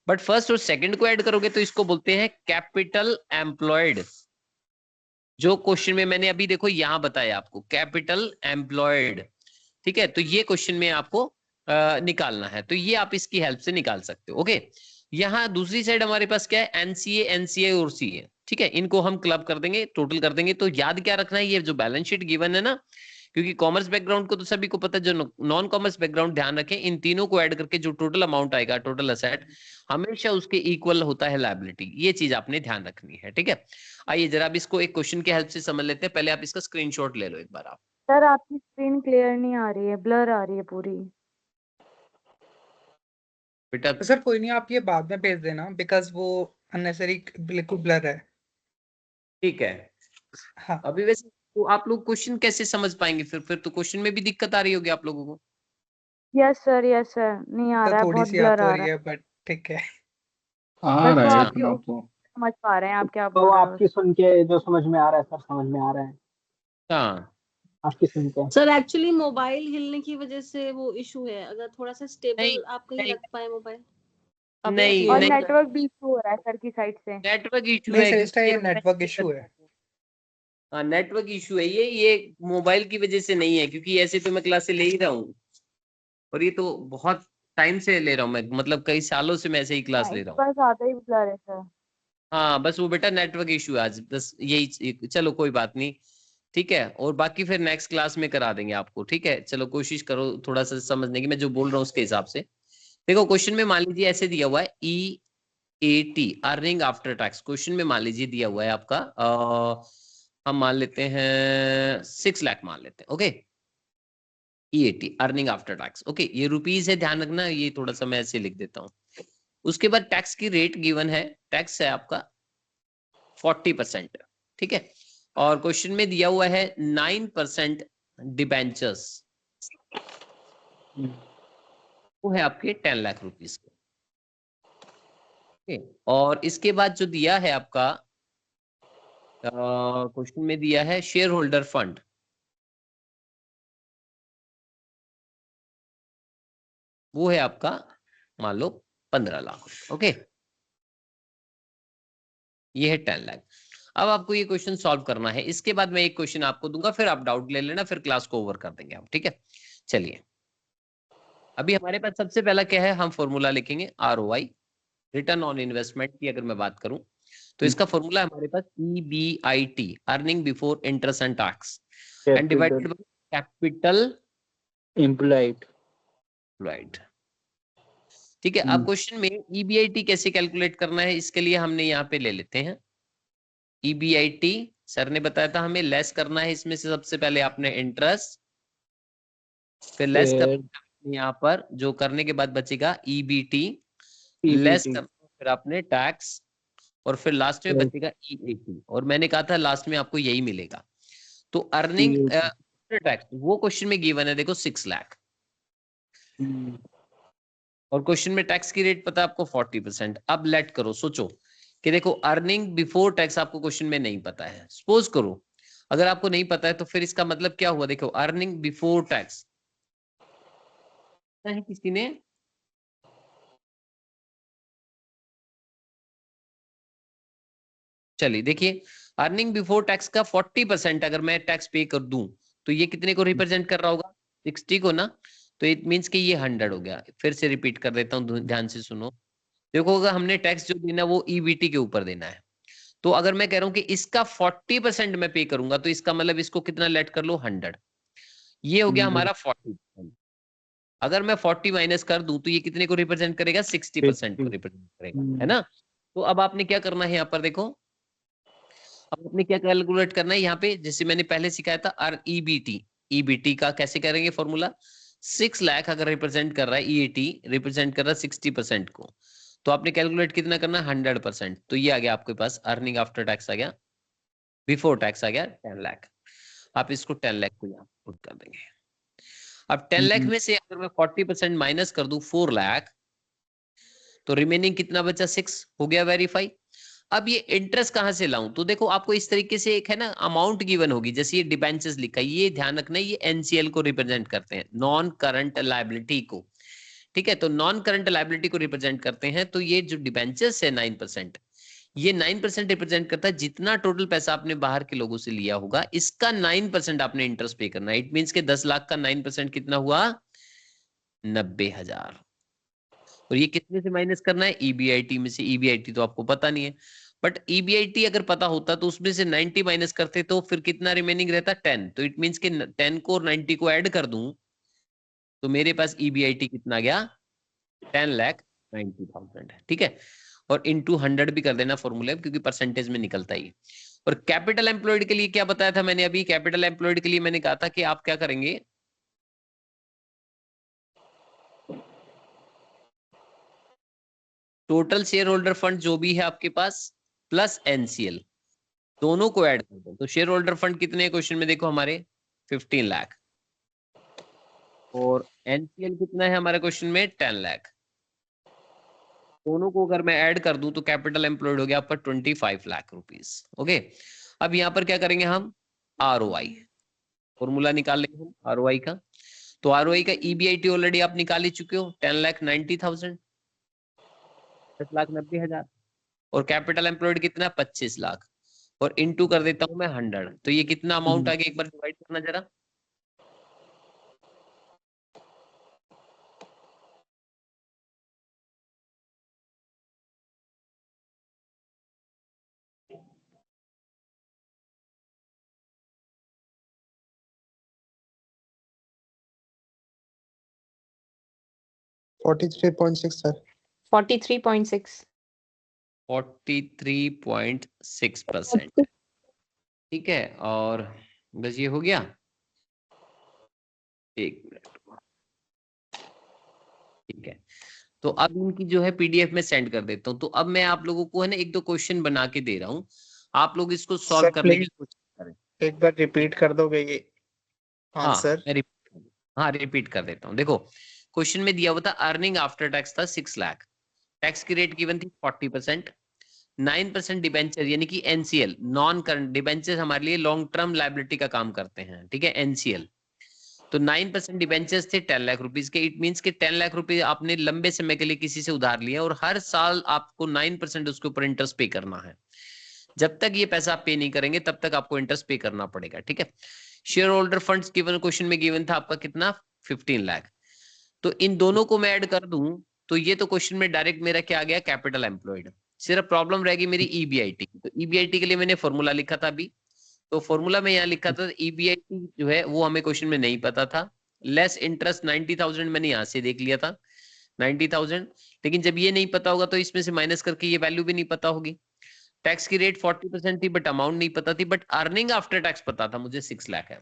बट फर्स्ट और सेकंड को ऐड करोगे तो इसको बोलते हैं कैपिटल एम्प्लॉयड, जो क्वेश्चन में मैंने अभी देखो यहां बताया आपको, कैपिटल एम्प्लॉयड, ठीक है। तो ये क्वेश्चन में आपको निकालना है, तो ये आप इसकी हेल्प से निकाल सकते हो, ओके। यहाँ दूसरी साइड हमारे पास क्या है, एनसीए, एनसीए और सीए, ठीक है, इनको हम क्लब कर देंगे, टोटल कर देंगे। तो याद क्या रखना है, ये जो बैलेंस शीट गिवन है ना, क्योंकि कॉमर्स बैकग्राउंड को तो सभी को पता है, जो नॉन कॉमर्स बैकग्राउंड ध्यान रखें, इन तीनों को ऐड करके जो टोटल अमाउंट आएगा, टोटल असेट, हमेशा उसके इक्वल होता है लायबिलिटी, ये चीज आपने ध्यान रखनी है, ठीक है। आइए जरा अब इसको एक क्वेश्चन की हेल्प से समझ लेते हैं, पहले आप इसका स्क्रीनशॉट ले लो एक बार आप। सर आपकी स्क्रीन क्लियर नहीं आ रही है, ब्लर आ रही है पूरी। बेटा सर कोई नहीं, आप ये बाद में भेज देना, बिकॉज वो अननेसेसरी बिल्कुल ब्लर है। ठीक है। हाँ अभी वैसे तो आप लोग क्वेश्चन कैसे समझ पाएंगे, फिर तो क्वेश्चन में भी दिक्कत आ रही होगी आप लोगों को। यस सर नहीं आ तो रहा है, थोड़ी बहुत सी ब्लर आ तो आ रही रहा है। है, बट ठीक है। आ बस रहा वो है आपके इतना तो। समझ पा रहे हैं आप क्या तो बोल रहे हो। आपकी सुन के जो समझ में आ रहा है सर, समझ में आ रहा है हाँ आपकी सुन के। सर एक्चुअली मोबाइल हिलने की वजह से वो इशू है, अगर थोड़ा सा नहीं स्टेबल आप कहीं नहीं रख पाए मोबाइल। नहीं और नहीं, नेटवर्क भी इशू हो रहा है सर की साइड से। नेटवर्क इशू नहीं है सर, क्योंकि इसका ये नेटवर्क इशू है। हाँ नेटवर्क इशू है, ये मोबाइल की वजह से नहीं है, क्योंकि ऐसे तो मैं क्लासे ले ही रहा हूँ, और ये तो बहुत टाइम से ले रहा हूँ मैं, मतलब कई सालों से मैं ऐसे ही क्लास हाँ, ले इस रहा हूँ। पर ज्यादा ही ब्लर है सर। हाँ बस वो बेटा नेटवर्क इशू है आज, बस यही, चलो कोई बात नहीं, ठीक है। और बाकी फिर नेक्स्ट क्लास में करा देंगे आपको, ठीक है। चलो कोशिश करो थोड़ा सा समझने की, मैं जो बोल रहा हूँ उसके हिसाब से। देखो क्वेश्चन में मान लीजिए ऐसे दिया हुआ है, EAT earning after tax, question में मान लीजिए दिया हुआ है आपका, हम मान लेते हैं 6 लाख मान लेते हैं, okay. EAT earning after tax, okay, ये रुपीज है, ध्यान रखना, ये थोड़ा सा मैं ऐसे लिख देता हूँ। उसके बाद टैक्स की रेट गिवन है, टैक्स है आपका 40%, ठीक है। और क्वेश्चन में दिया हुआ है 9% डिबेंचर्स, वो है आपके 10 लाख रुपीस के। और इसके बाद जो दिया है आपका क्वेश्चन में दिया है शेयर होल्डर फंड, वो है आपका मान लो 15 लाख। ओके, ये है 10 लाख। अब आपको ये क्वेश्चन सॉल्व करना है। इसके बाद मैं एक क्वेश्चन आपको दूंगा, फिर आप डाउट ले लेना, फिर क्लास को ओवर कर देंगे हम। ठीक है, चलिए अभी हमारे पास सबसे पहला क्या है, हम फॉर्मूला लिखेंगे ROI, रिटर्न ऑन इन्वेस्टमेंट की अगर मैं बात करूं तो इसका फॉर्मूला हमारे पास EBIT, earning before interest and tax, and divided by capital employed. ठीक है। अब क्वेश्चन में EBIT कैसे कैलकुलेट करना है, इसके लिए हमने यहाँ पे ले लेते हैं EBIT। सर ने बताया था हमें लेस करना है इसमें से सबसे पहले आपने इंटरेस्ट, फिर लेस करना यहाँ पर, जो करने के बाद बचेगा EBT, लेस करना फिर आपने टैक्स, और फिर लास्ट में बचेगा EAT। और मैंने कहा था लास्ट में आपको यही मिलेगा। तो अर्निंग टैक्स वो क्वेश्चन में गिवन है, देखो 6 लाख, और क्वेश्चन में टैक्स की रेट पता है आपको 40%। अब लेट करो, सोचो कि देखो अर्निंग बिफोर टैक्स आपको क्वेश्चन में नहीं पता है। सपोज करो अगर आपको नहीं पता है तो फिर इसका मतलब क्या हुआ, देखो अर्निंग बिफोर टैक्स है किसी ने, चलिए देखिए अर्निंग बिफोर टैक्स का 40% अगर मैं टैक्स पे कर दूं तो ये कितने को रिप्रेजेंट कर रहा होगा, 60 को ना। तो इट मींस कि ये 100 हो गया। फिर से रिपीट कर देता हूँ, ध्यान से सुनो। देखो अगर हमने टैक्स जो देना वो EBT के ऊपर देना है, तो अगर मैं कह रहा हूं कि इसका 40% मैं पे करूंगा तो इसका मतलब इसको कितना लेट कर लो, 100। ये हो गया हमारा 40%। अगर मैं 40 माइनस कर दूं तो ये कितने को रिप्रेजेंट करेगा, 60% को रिप्रेजेंट करेगा, है ना। तो अब आपने क्या करना है यहाँ पर, देखो अब आपने क्या कैलकुलेट करना है यहाँ पे, जैसे मैंने पहले सिखाया था EBT का कैसे करेंगे फॉर्मूला। 6 लाख अगर रिप्रेजेंट कर रहा है, EAT रिप्रेजेंट कर रहा है 60% को, तो आपने कैलकुलेट कितना करना है, 100%। तो ये आ गया आपके पास अर्निंग आफ्टर टैक्स आ गया, बिफोर टैक्स आ गया 10 लाख। आप इसको 10 लाख को यहाँ पुट कर देंगे। अब 10 लाख में से अगर मैं 40% माइनस कर दूं 4 लाख, तो रिमेनिंग कितना बचा, 6 हो गया वेरीफाई। अब ये इंटरेस्ट कहां से लाऊं, तो देखो आपको इस तरीके से एक है ना अमाउंट गिवन होगी, जैसे ये डिबेंचर्स लिखा है, ये ध्यान रखना ये NCL को रिप्रेजेंट करते हैं, नॉन करंट लायबिलिटी को। ठीक है, तो नॉन करंट लायबिलिटी को रिप्रेजेंट करते हैं। तो ये जो डिबेंचर्स है 9%, ये 9% रिप्रेजेंट करता है जितना टोटल पैसा आपने बाहर के लोगों से लिया होगा, इसका 9% आपने इंटरेस्ट पे करना है। इट मींस के 10 लाख का 9% कितना हुआ, 90,000। और ये कितने से माइनस करना है, EBIT में से। EBIT तो आपको पता नहीं है, बट EBIT अगर पता होता तो उसमें से 90 माइनस करते तो फिर कितना रिमेनिंग रहता, 10। तो इट मींस के 10 को और 90 को ऐड कर दूं तो मेरे पास EBIT कितना गया, 10,90,000 है। ठीक है, और इंटू 100 भी कर देना फॉर्मूले, क्योंकि परसेंटेज में निकलता ही। और कैपिटल एम्प्लॉयड के लिए क्या बताया था मैंने अभी, कैपिटल एम्प्लॉयड के लिए मैंने कहा था कि आप क्या करेंगे, टोटल शेयर होल्डर फंड जो भी है आपके पास प्लस NCL दोनों को ऐड कर दो। तो शेयर होल्डर फंड कितने क्वेश्चन में देखो हमारे 15 लाख, और NCL कितना है हमारे क्वेश्चन में 10 लाख। दोनों को अगर मैं ऐड कर दूं तो कैपिटल एम्प्लॉयड हो गया आपका 25 लाख रुपीस। ओके, अब यहाँ पर क्या करेंगे हम, ROI फॉर्मूला निकाल लेंगे हम ROI का। तो ROI का EBIT ऑलरेडी आप निकाल ही चुके हो, 10,90,000, 10,90,000, और कैपिटल एम्प्लॉयड कितना 25 लाख, और इनटू कर देता हूं मैं 100। तो ये कितना अमाउंट आ गया, एक बार डिवाइड करना जरा। सर 43.6। 43.6%। ठीक है, और बस ये हो गया, एक मिनट। ठीक है, तो अब इनकी जो है PDF में सेंड कर देता हूँ। तो अब मैं आप लोगों को है ना 1-2 क्वेश्चन बना के दे रहा हूँ, आप लोग इसको सॉल्व करने की कोशिश करें। एक बार रिपीट कर दोगे ये आंसर हाँ रिपीट कर देता हूँ। देखो क्वेश्चन में दिया हुआ था अर्निंग आफ्टर टैक्स था 6 लाख, टैक्स की रेट गिवन थी 40%, 9% डिबेंचर यानी कि एनसीएल, नॉन करंट डिबेंचर हमारे लिए लॉन्ग टर्म लायबिलिटी का काम करते हैं, ठीक है, एनसीएल। तो 9% डिबेंचर्स थे 10 लाख रुपीज के। इट मींस कि 10 लाख रुपए आपने लंबे समय के लिए किसी से उधार लिया और हर साल आपको 9% उसके ऊपर इंटरेस्ट पे करना है। जब तक ये पैसा आप पे नहीं करेंगे तब तक आपको इंटरेस्ट पे करना पड़ेगा, ठीक है। Share holder funds given question में गिवन था आपका कितना 15 लाख। तो इन दोनों को मैं ऐड कर दूं तो ये तो क्वेश्चन में डायरेक्ट मेरा क्या आ गया कैपिटल एम्प्लॉयड। सिर्फ प्रॉब्लम रहेगी मेरी ईबीआईटी। तो ईबीआईटी के लिए मैंने फॉर्मूला लिखा था अभी, तो फॉर्मूला में यहाँ लिखा था ईबीआईटी जो है वो हमें क्वेश्चन में नहीं पता था। लेस इंटरेस्ट 90,000 मैंने यहाँ से देख लिया था 90,000, लेकिन जब ये नहीं पता होगा तो इसमें से माइनस करके ये वैल्यू भी नहीं पता होगी। टैक्स की रेट 40% थी बट अमाउंट नहीं पता थी, बट अर्निंग आफ्टर टैक्स पता था मुझे 6 लाख है।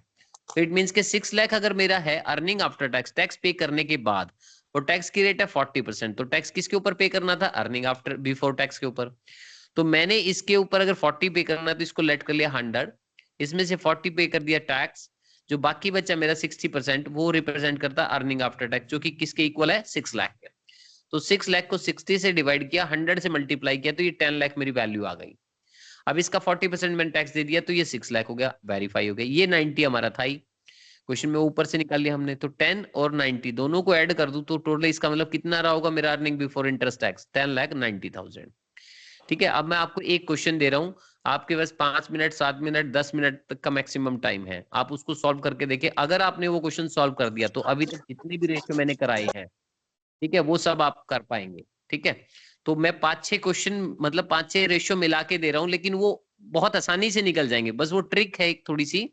तो इट मींस के 6 लाख अगर मेरा है अर्निंग आफ्टर टैक्स, टैक्स पे करने के बाद, और टैक्स की रेट है 40%, तो टैक्स किसके ऊपर पे करना था अर्निंग आफ्टर बिफोर टैक्स के ऊपर। तो मैंने इसके ऊपर अगर 40 पे करना तो इसको लेट कर लिया 100, इसमें से 40 पे कर दिया टैक्स, जो बाकी बचा मेरा 60% वो रिप्रेजेंट करता अर्निंग आफ्टर टैक्स, जो कि किसके इक्वल है 6 लाख के। तो 6 लाख को 60 से डिवाइड किया, 100 से मल्टीप्लाई किया, तो ये 10 लाख मेरी वैल्यू आ गई। अब इसका 40% मैंने टैक्स दे दिया तो ये 6 लाख हो गया, वेरीफाई हो गया। ये 90 हमारा था ही, क्वेश्चन में ऊपर से निकाल लिया हमने। तो 10 और 90 दोनों को ऐड कर दूं तो टोटल इसका मतलब कितना रहा होगा मेरा अर्निंग बिफोर इंटरेस्ट टैक्स 10,90,000। ठीक है, अब मैं आपको एक क्वेश्चन दे रहा हूं, आपके पास 5 मिनट 7 मिनट 10 मिनट तक का मैक्सिमम टाइम है, आप उसको सॉल्व करके देखिए। अगर आपने वो क्वेश्चन सॉल्व कर दिया तो अभी तक जितने भी रेशियो मैंने कराए हैं, ठीक है, वो सब आप कर पाएंगे। ठीक है, तो मैं 5-6 क्वेश्चन मतलब 5-6 रेशियो मिला के दे रहा हूं, लेकिन वो बहुत आसानी से निकल जाएंगे। बस वो ट्रिक है एक थोड़ी सी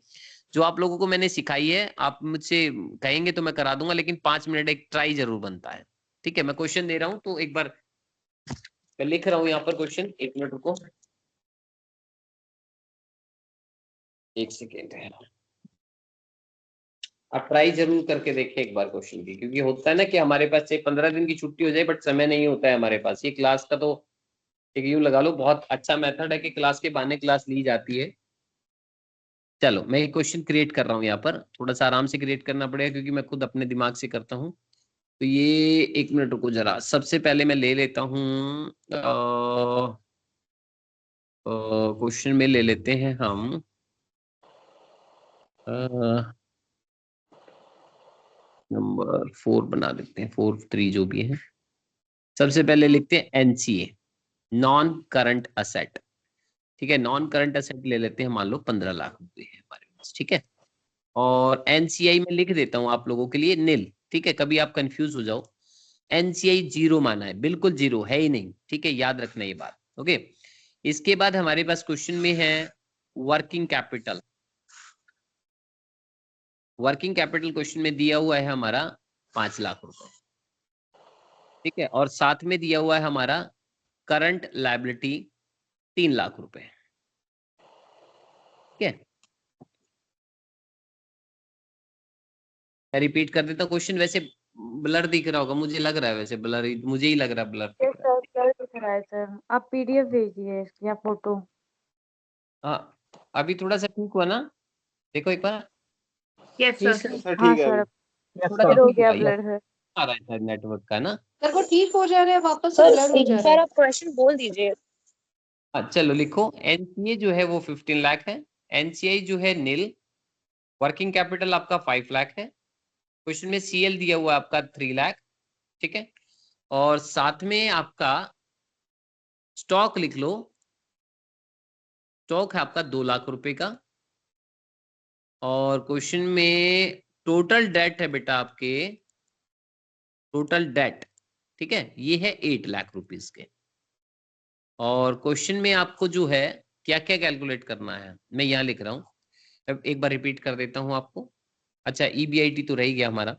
जो आप लोगों को मैंने सिखाई है, आप मुझसे कहेंगे तो मैं करा दूंगा, लेकिन 5 मिनट एक ट्राई जरूर बनता है। ठीक है, मैं क्वेश्चन दे रहा हूं तो एक बार मैं लिख रहा हूं यहाँ पर क्वेश्चन, 1 मिनट रुको, 1 सेकेंड है। आप ट्राई जरूर करके देखिए एक बार क्वेश्चन की, क्योंकि होता है ना कि हमारे पास चाहे 15 दिन की छुट्टी हो जाए बट समय नहीं होता है हमारे पास। ये क्लास का तो एक यूं लगा लो बहुत अच्छा मेथड है कि क्लास के बहाने क्लास ली जाती है। चलो मैं एक क्वेश्चन क्रिएट कर रहा हूँ यहाँ पर, थोड़ा सा आराम से क्रिएट करना पड़ेगा क्योंकि मैं खुद अपने दिमाग से करता हूँ। तो ये 1 मिनट रुको जरा, सबसे पहले मैं ले लेता हूँ क्वेश्चन में ले लेते हैं हम नंबर 4 बना देते हैं, 4 3 जो भी है। सबसे पहले लिखते हैं एनसीए, नॉन करंट असेट। ठीक है, नॉन करंट असेट ले लेते हैं, मान लो 15 लाख रुपए है हमारे पास। ठीक है, और एनसीआई में लिख देता हूं आप लोगों के लिए नील। ठीक है, कभी आप कंफ्यूज हो जाओ, एनसीआई जीरो माना है, बिल्कुल जीरो है ही नहीं। ठीक है, याद रखना ये बात। ओके, इसके बाद हमारे पास क्वेश्चन में है working capital. Working capital question में दिया हुआ है हमारा 5 लाख रुपए। ठीक है, और साथ में दिया हुआ है हमारा करंट लायबिलिटी 3 लाख रुपए। ठीक है, मैं रिपीट कर देता हूँ क्वेश्चन। वैसे ब्लर दिख रहा होगा, मुझे लग रहा है, वैसे ब्लर मुझे ही लग रहा है, ब्लर दिख रहा है। सर दिख रहा है सर, आप पीडीएफ भेजिए या फोटो। हाँ, अभी थोड़ा सा ठीक हुआ ना, देखो एक बार। यस ठीक सर। है सर, हाँ ठीक है सर, अभी। थोड़ा फिर हो ठीक गया हुआ, ब्लर सर। आ रहा है शायद नेटवर्क का ना। सर वो ठीक हो जा रहा है, वापस से ब्लर हो जा रहा है। आप क्वेश्चन बोल दीजिए। हाँ चलो लिखो, एनसीए जो है वो 15 लाख है, एनसीआई जो है नील, वर्किंग कैपिटल आपका 5 लाख है, क्वेश्चन में सीएल दिया हुआ है आपका 3 लाख। ठीक है, और साथ में आपका स्टॉक लिख लो, स्टॉक है आपका 2 लाख रुपए का, और क्वेश्चन में टोटल डेट है बेटा आपके, टोटल डेट, ठीक है, ये है 8 लाख रुपीस के। और क्वेश्चन में आपको जो है क्या क्या कैलकुलेट करना है मैं यहाँ लिख रहा हूँ, अब एक बार रिपीट कर देता हूँ आपको। अच्छा, ईबीआईटी तो रह गया हमारा।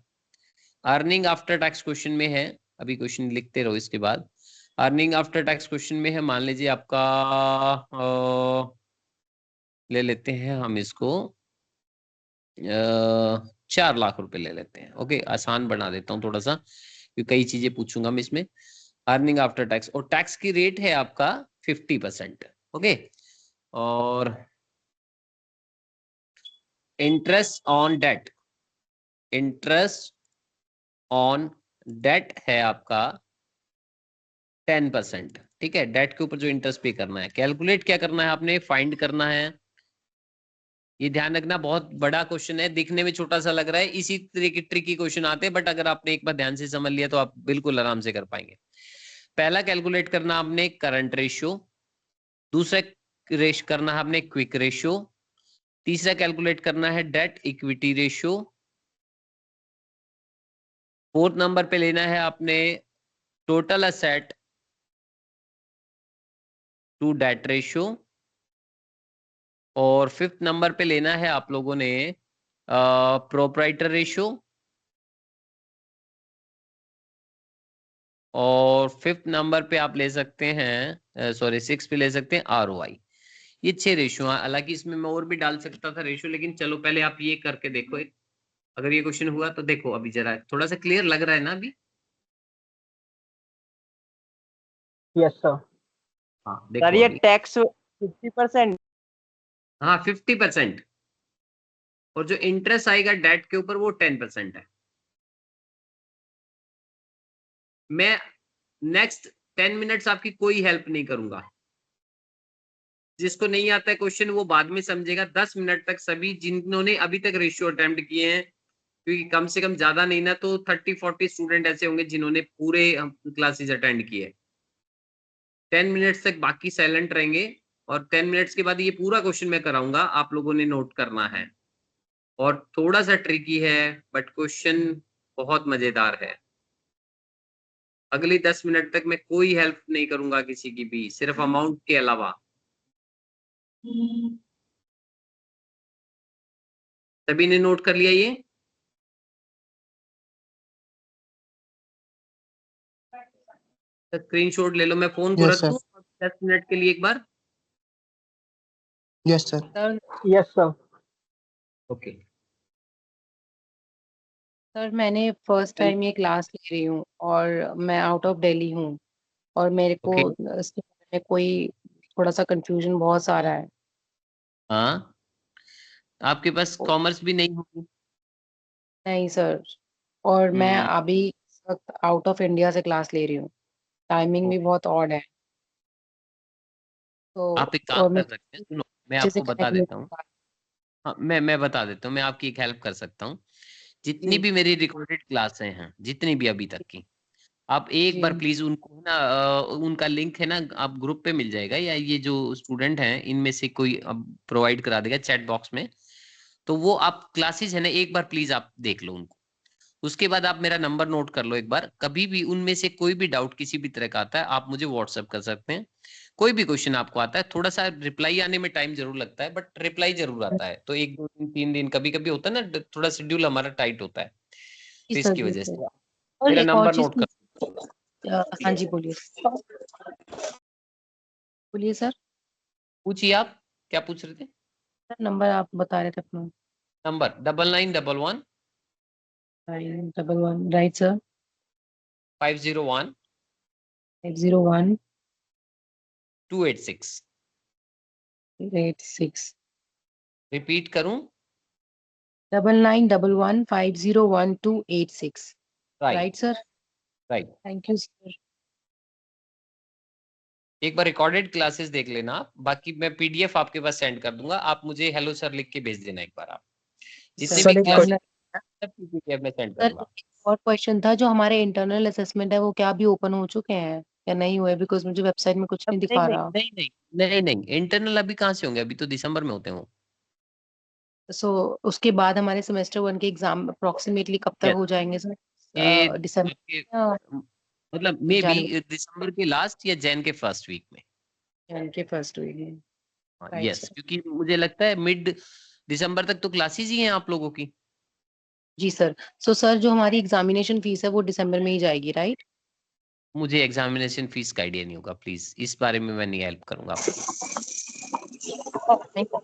अर्निंग आफ्टर टैक्स क्वेश्चन में है, अभी क्वेश्चन लिखते रहो इसके बाद। अर्निंग आफ्टर टैक्स क्वेश्चन में है, मान लीजिए आपका ले लेते हैं हम इसको 4 लाख रुपए ले लेते हैं। ओके, आसान बना देता हूँ थोड़ा सा क्योंकि कई चीजें पूछूंगा मैं इसमें। अर्निंग आफ्टर टैक्स, और टैक्स की रेट है आपका 50%। ओके, और interest on debt, interest on debt है आपका 10%। ठीक है, डेट के ऊपर जो इंटरेस्ट पे करना है, कैलकुलेट क्या करना है आपने, फाइंड करना है। ये ध्यान रखना, बहुत बड़ा क्वेश्चन है, दिखने में छोटा सा लग रहा है, इसी तरह की ट्रिकी क्वेश्चन आते हैं, बट अगर आपने एक बार ध्यान से समझ लिया तो आप बिल्कुल आराम से कर पाएंगे। पहला कैलकुलेट करना आपने करंट रेशियो, दूसरा रेश करना है आपने क्विक रेशियो, तीसरा कैलकुलेट करना है debt equity ratio, fourth number पे लेना है आपने total asset to debt ratio, और फिफ्थ नंबर पे लेना है आप लोगों ने प्रोप्राइटर रेशियो, और फिफ्थ नंबर पे आप ले सकते हैं, सॉरी सिक्स पे ले सकते हैं आरओआई। ये 6 रेशियो है, हालांकि इसमें मैं और भी डाल सकता था रेशियो, लेकिन चलो पहले आप ये करके देखो एक, अगर ये क्वेश्चन हुआ तो देखो अभी जरा थोड़ा सा क्लियर लग रहा है ना अभी। Yes sir. हाँ देखो सर ये अभी। टैक्स 50%। हाँ 50%, और जो इंटरेस्ट आएगा डेट के ऊपर वो 10% है। मैं नेक्स्ट 10 मिनट्स आपकी कोई हेल्प नहीं करूंगा, जिसको नहीं आता है क्वेश्चन वो बाद में समझेगा। 10 मिनट तक सभी जिन्होंने अभी तक रेशियो अटेम्प्ट किए हैं, क्योंकि कम से कम ज्यादा नहीं ना तो 30-40 स्टूडेंट ऐसे होंगे जिन्होंने पूरे क्लासेस अटेंड किए। 10 मिनट्स तक बाकी साइलेंट रहेंगे, और 10 मिनट्स के बाद ये पूरा क्वेश्चन मैं कराऊंगा, आप लोगों ने नोट करना है। और थोड़ा सा ट्रिकी है बट क्वेश्चन बहुत मजेदार है। अगली 10 मिनट तक मैं कोई हेल्प नहीं करूंगा किसी की भी, सिर्फ अमाउंट के अलावा। सभी ने नोट कर लिया ये? स्क्रीनशॉट ले लो, मैं फोन को रख दूं 10 मिनट के लिए एक बार। Yes sir. Sir yes sir. Okay. Sir मैंने फर्स्ट टाइम ये क्लास ले रही हूँ और मैं आउट ऑफ दिल्ली हूँ, और मेरे को ओके। इसके बारे में कोई थोड़ा सा कंफ्यूजन बहुत सारा है। हाँ, आपके पास कॉमर्स भी नहीं होगी? नहीं सर, और मैं हम्म, अभी इस वक्त आउट ऑफ इंडिया से क्लास ले रही हूँ, टाइमिंग भी ओके। बहुत ऑड है, तो आप एक काम और कर मैं सकते हैं, सुनो मैं अच्छे से आपको बता कनेक्ट नहीं देता कर हूँ। पा रही। हाँ मैं बता देता हूँ, मैं आपकी एक हेल्प कर सकता हूँ। जितनी जी भी मेरी रिकॉर्डेड क्लासें हैं, जितनी भी अभी तक की, आप एक बार जी प्लीज उनको ना उनका लिंक है ना, आप ग्रुप पे मिल जाएगा, या ये जो स्टूडेंट हैं इनमें से कोई अब प्रोवाइड करा देगा चैट बॉक्स में। तो वो आप क्लासेस है ना, एक बार प्लीज आप देख लो उनको। उसके बाद आप मेरा नंबर नोट कर लो एक बार, कभी भी उनमें से कोई भी डाउट किसी भी तरह का आता है आप मुझे व्हाट्सएप कर सकते हैं। कोई भी क्वेश्चन आपको आता है, थोड़ा सा रिप्लाई आने में टाइम जरूर लगता है बट रिप्लाई जरूर आता है, तो 1 2 दिन 3 दिन कभी कभी होता है ना, थोड़ा शेड्यूल हमारा टाइट होता है, जी तो सर, इसकी जी वजह सर। से और मेरा एक और नंबर चीज नोट कर। हाँ जी बोलिए, बोलिए सर। पूछिए आप क्या पूछ रहे थे? सर नंबर आप बता रहे थे अपना। Number 9911 911 right sir. 501 501 286। 86। रिपीट करूं? 9911501286। Right. Right sir. Right. Thank you sir. एक बार रिकॉर्डेड क्लासेस देख लेना आप, बाकी मैं पीडीएफ आपके पास सेंड कर दूंगा, आप मुझे हेलो सर लिख के भेज देना एक बार। आप जितने सर भी सर एक क्लासेस सब पीडीएफ में सेंड सर करूंगा। एक और क्वेश्चन था, जो हमारे इंटरनल असेसमेंट है वो क्या अभी ओपन हो चुके हैं या नहीं हुए, बिकॉज मुझे वेबसाइट में कुछ अब नहीं नहीं दिखा नहीं रहा। नहीं नहीं नहीं नहीं, इंटरनल अभी कहाँ से होंगे, अभी तो दिसंबर में होते हैं वो। सो उसके बाद हमारे सेमेस्टर 1 के एग्जाम अप्रोक्सीमेटली कब तक Yes, हो जाएंगे सर? ये दिसंबर आपके या मतलब मे बी जनवरी दिसंबर के लास्ट या जैन के फर्स्ट वीक में। के फर्स्ट वीक में? Right yes, sir. क्योंकि मुझे लगता है मिड दिसंबर तक तो क्लासेस ही हैं आप लोगों की। जी सर। सो सर जो हमारी एग्जामिनेशन फीस है वो दिसंबर में ही जाएगी, राइट? मुझे एग्जामिनेशन फीस का आइडिया नहीं होगा, प्लीज इस बारे में मैं नहीं हेल्प करूंगा आपकी। Thank you.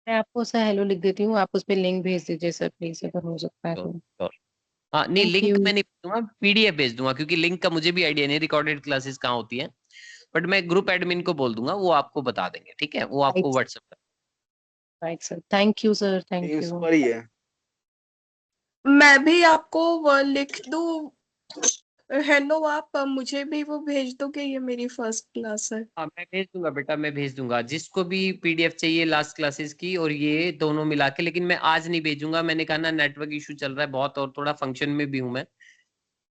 मैं आपको सर हेलो लिख देती हूँ, आप उस पर लिंक भेज दीजिए सर प्लीज, अगर हो सकता है तो, तो। तो, हाँ नहीं, थैंक लिंक यू। मैं नहीं भेजूंगा, पीडीएफ भेज दूंगा, क्योंकि लिंक का मुझे भी आइडिया नहीं रिकॉर्डेड क्लासेस कहाँ होती है। बट मैं ग्रुप एडमिन को बोल दूंगा, वो आपको बता देंगे, ठीक है, वो आपको राइट व्हाट्सएप कर। Right sir, thank you sir, thank इस यू। पर ही है। मैं भी आपको वो लिख दूं, हेलो आप मुझे भी वो भेज दोगे, ये मेरी फर्स्ट क्लास है। हाँ मैं भेज दूंगा बेटा, मैं भेज दूंगा जिसको भी पीडीएफ चाहिए लास्ट क्लासेस की, और ये दोनों मिला के। लेकिन मैं आज नहीं भेजूंगा, मैंने कहा ना नेटवर्क इशू चल रहा है बहुत, और थोड़ा फंक्शन में भी हूँ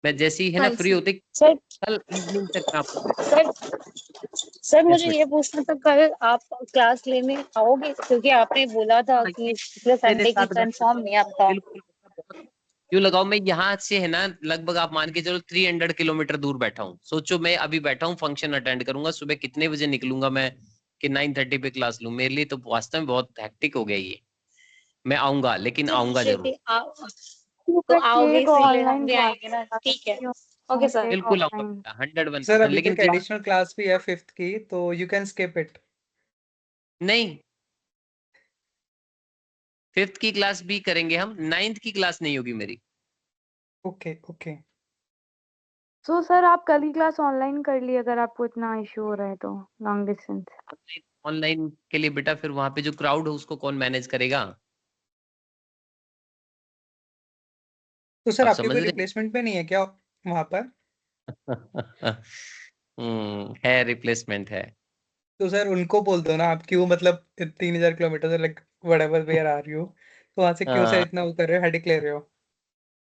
मैं जैसे ही है ना हाँ फ्री जी। होते सर कल इवनिंग तक मैं आपको भेज सर सर यस मुझे बेटा। ये पूछना था, कल आप क्लास लेने आओगे? क्योंकि आपने बोला था हाँ, कि ये पिछले मेरे संडे की साथ बैठ कंफर्म नहीं है आपका। बिल्कुल बहुत। यूं लगाओ मैं यहाँ से है ना लगभग आप मान के चलो 300 किलोमीटर दूर बैठा हूँ। सोचो मैं अभी बैठा हूँ फंक्शन अटेंड करूंगा, सुबह कितने बजे निकलूंगा मैं कि 9:30 पे क्लास लूं। मेरे लिए तो वास्तव में बहुत हेक्टिक हो गया ये। मैं आऊंगा, लेकिन आऊंगा जरूर। चलिए यू तो कैन आओगे टेक इसलिए हम ऑनलाइन भी आएंगे ना, ठीक है। Okay class, sir. टेक बिल्कुल आऊंगा ऑफलाइन। बेटा, 101 सर अभी लेकिन तक क्लास एडिशनल क्लास भी है 5th की, तो यू कैन स्किप इट। नहीं। 5th की क्लास भी करेंगे हम, 9th की क्लास नहीं होगी मेरी। Okay okay. सो सर आप कल ही क्लास ऑनलाइन कर लिए अगर आपको इतना इशू हो रहा है तो, लॉन्ग डिस्टेंस। ऑनलाइन के लिए बेटा फिर वहां पे जो क्राउड है उसको कौन मैनेज करेगा? तो सर आप आपकी समझ कोई रहे रिप्लेसमेंट पे नहीं है क्या वहां पर? हैं? है, रिप्लेसमेंट है। तो सर उनको बोल दो ना, आप क्यों मतलब 3000 किलोमीटर से like what where are you, तो वहां से क्यों सर हाँ, इतना वो कर रहे हो, हेडेक ले रहे हो?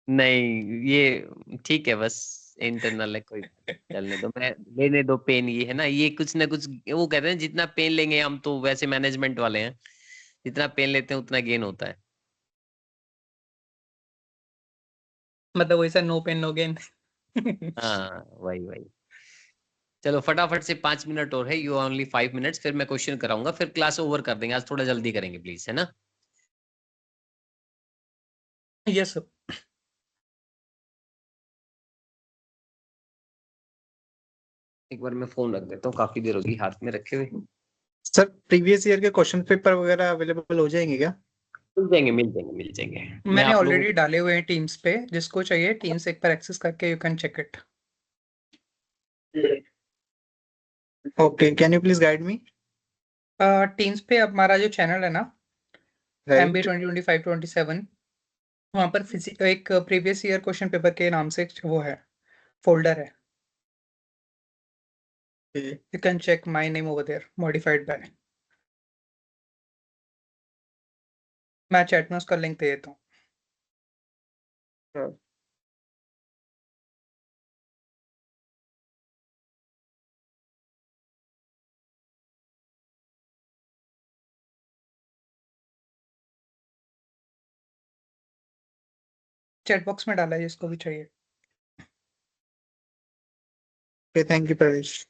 नहीं ये ठीक है, बस इंटरनल है, कोई बात नहीं, चलने दो। मैं लेने दो पेन, ये है ना, ये कुछ ना कुछ वो कहते हैं जितना पेन लेंगे हम, तो वैसे मैनेजमेंट वाले हैं, जितना पेन लेते हैं उतना गेन होता है। मतलब वही sir, no pain no gain. हाँ वही वही। चलो फटाफट से 5 मिनट और है, यू ओनली 5 मिनट्स, फिर मैं क्वेश्चन कराऊंगा, फिर क्लास ओवर कर देंगे। आज थोड़ा जल्दी करेंगे प्लीज, है ना। Yes sir. एक बार मैं फोन रख देता हूँ, काफी देर होगी हाथ में रखे हुए। सर प्रीवियस ईयर के क्वेश्चन पेपर वगैरह अवेलेबल हो जाएंगे क्या? मिल जाएंगे मिल जाएंगे मिल जाएंगे। मैं मैंने आप लोगों ऑलरेडी डाले हुए हैं टीम्स पे, जिसको चाहिए टीम्स एक बार एक्सेस करके you can check it. Okay, can you please guide me? Teams पे अब हमारा जो चैनल है ना, MB 2025-27, वहाँ पर एक प्रीवियस ईयर क्वेश्चन पेपर के नाम से वो है, फोल्डर है। You can check my name over there, modified by. मैं चैट में उसका लिंक दे देता हूँ। चैट बॉक्स में डाला है जिसको भी चाहिए। Okay, thank you Pravesh.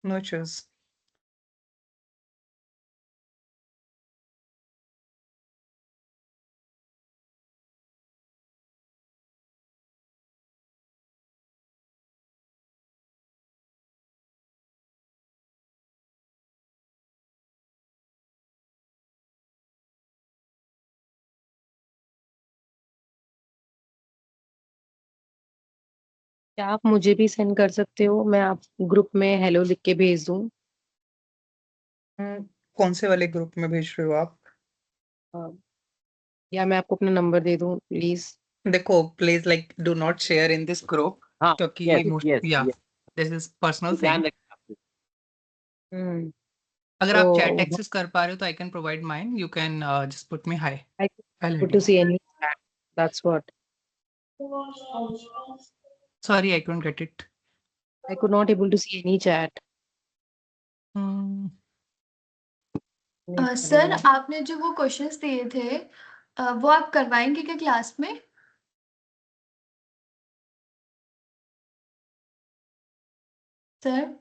No issues. क्या आप मुझे भी सेंड कर सकते हो? मैं आप ग्रुप में हेलो लिख के भेज दूं। कौन से वाले ग्रुप में भेज रहे हो आप? हाँ, या मैं आपको अपना नंबर दे दूं प्लीज। देखो please like do not share in this group, हाँ क्योंकि यस यस या yes, this is personal thing. ध्यान रखना आप। हम्म। अगर आप चैट तो एक्सेस कर पा रहे हो तो I can provide mine, you can just put me hi. I I good let to you. see any chat. That's what. Sorry I couldn't get it. I could not able to see any chat. Sir आपने जो वो questions दिए थे, वो आप करवाएंगे क्या class में? Sir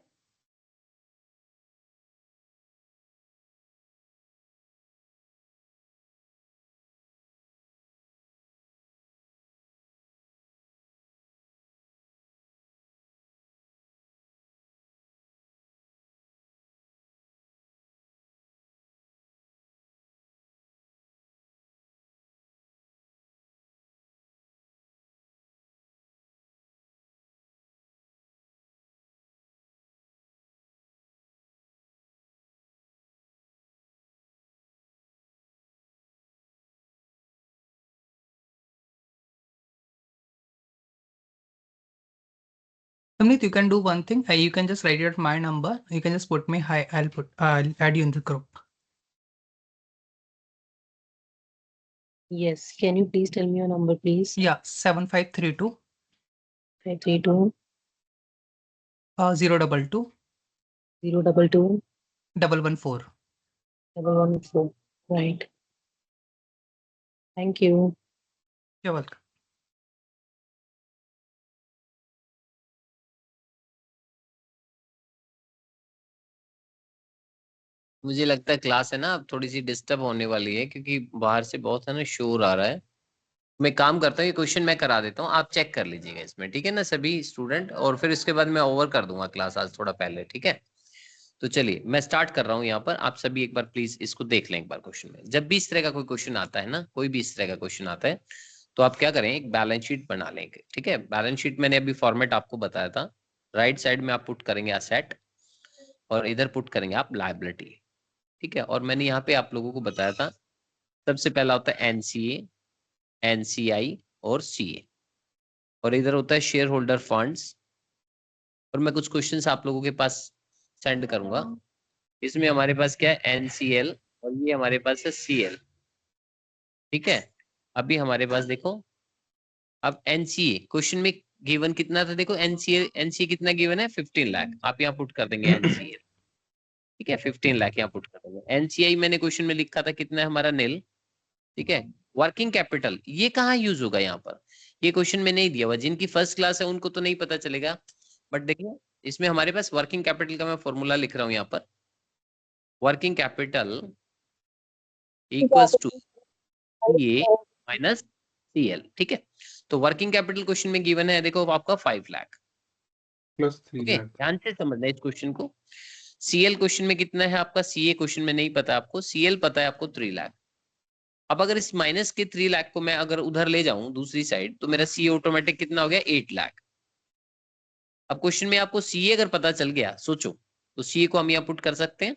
Navneet, you can do one thing. You can just write it at my number. You can just put me hi. I'll add you in the group. Yes. Can you please tell me your number, please? Yeah, 7532 532 022 022 114. 114. Right. Thank you. You're welcome. मुझे लगता है class है ना अब थोड़ी सी disturb होने वाली है, क्योंकि बाहर से बहुत है ना शोर आ रहा है। मैं काम करता हूँ, ये क्वेश्चन मैं करा देता हूँ, आप चेक कर लीजिएगा इसमें, ठीक है ना सभी स्टूडेंट, और फिर इसके बाद मैं ओवर कर दूंगा क्लास आज थोड़ा पहले, ठीक है। तो चलिए मैं स्टार्ट कर रहा हूँ यहाँ पर, आप सभी एक बार प्लीज इसको देख लें एक बार। क्वेश्चन में जब भी इस तरह का कोई क्वेश्चन आता है ना, कोई भी इस तरह का क्वेश्चन आता है, तो आप क्या करें, एक बैलेंस शीट बना लेंगे, ठीक है। बैलेंस शीट मैंने अभी फॉर्मेट आपको बताया था, राइट साइड में आप पुट करेंगे असेट और इधर पुट करेंगे आप लायबिलिटी, ठीक है। और मैंने यहाँ पे आप लोगों को बताया था, सबसे पहला होता है एनसीए, एनसीआई और सीए, और इधर होता है शेयर होल्डर फंड्स। और मैं कुछ क्वेश्चंस आप लोगों के पास सेंड करूंगा, इसमें हमारे पास क्या है एनसीएल और ये हमारे पास है सीएल, ठीक है। अभी हमारे पास देखो, अब एनसीए क्वेश्चन में गिवन कितना था, देखो एनसीए कितना गिवन है 15 लाख, आप यहाँ पुट कर देंगे एनसीए, ठीक है 15 लाख यहाँ पुट कर देंगे। एनसीआई मैंने क्वेश्चन में लिखा था कितना है हमारा नील, ठीक है। वर्किंग कैपिटल ये कहाँ यूज होगा यहाँ पर, ये क्वेश्चन में नहीं दिया हुआ, जिनकी फर्स्ट क्लास है उनको तो नहीं पता चलेगा, बट देखिए इसमें हमारे पास वर्किंग कैपिटल का मैं फॉर्मूला लिख रहा हूँ यहाँ पर, working capital equals to CA minus CL, ठीक है। तो वर्किंग कैपिटल क्वेश्चन में गिवन है देखो आपका 5 लाख प्लस 3 ओके, लाख। ध्यान से समझना इस क्वेश्चन को। सीएल क्वेश्चन में कितना है आपका, सीए क्वेश्चन में नहीं पता आपको, सीएल पता है आपको 3 लाख। अब अगर इस माइनस के 3 लाख को मैं अगर उधर ले जाऊं दूसरी साइड, तो मेरा सीए ऑटोमेटिक कितना हो गया 8 लाख। अब क्वेश्चन में आपको सीए अगर पता चल गया, सोचो, तो सीए को हम यहाँ पुट कर सकते हैं।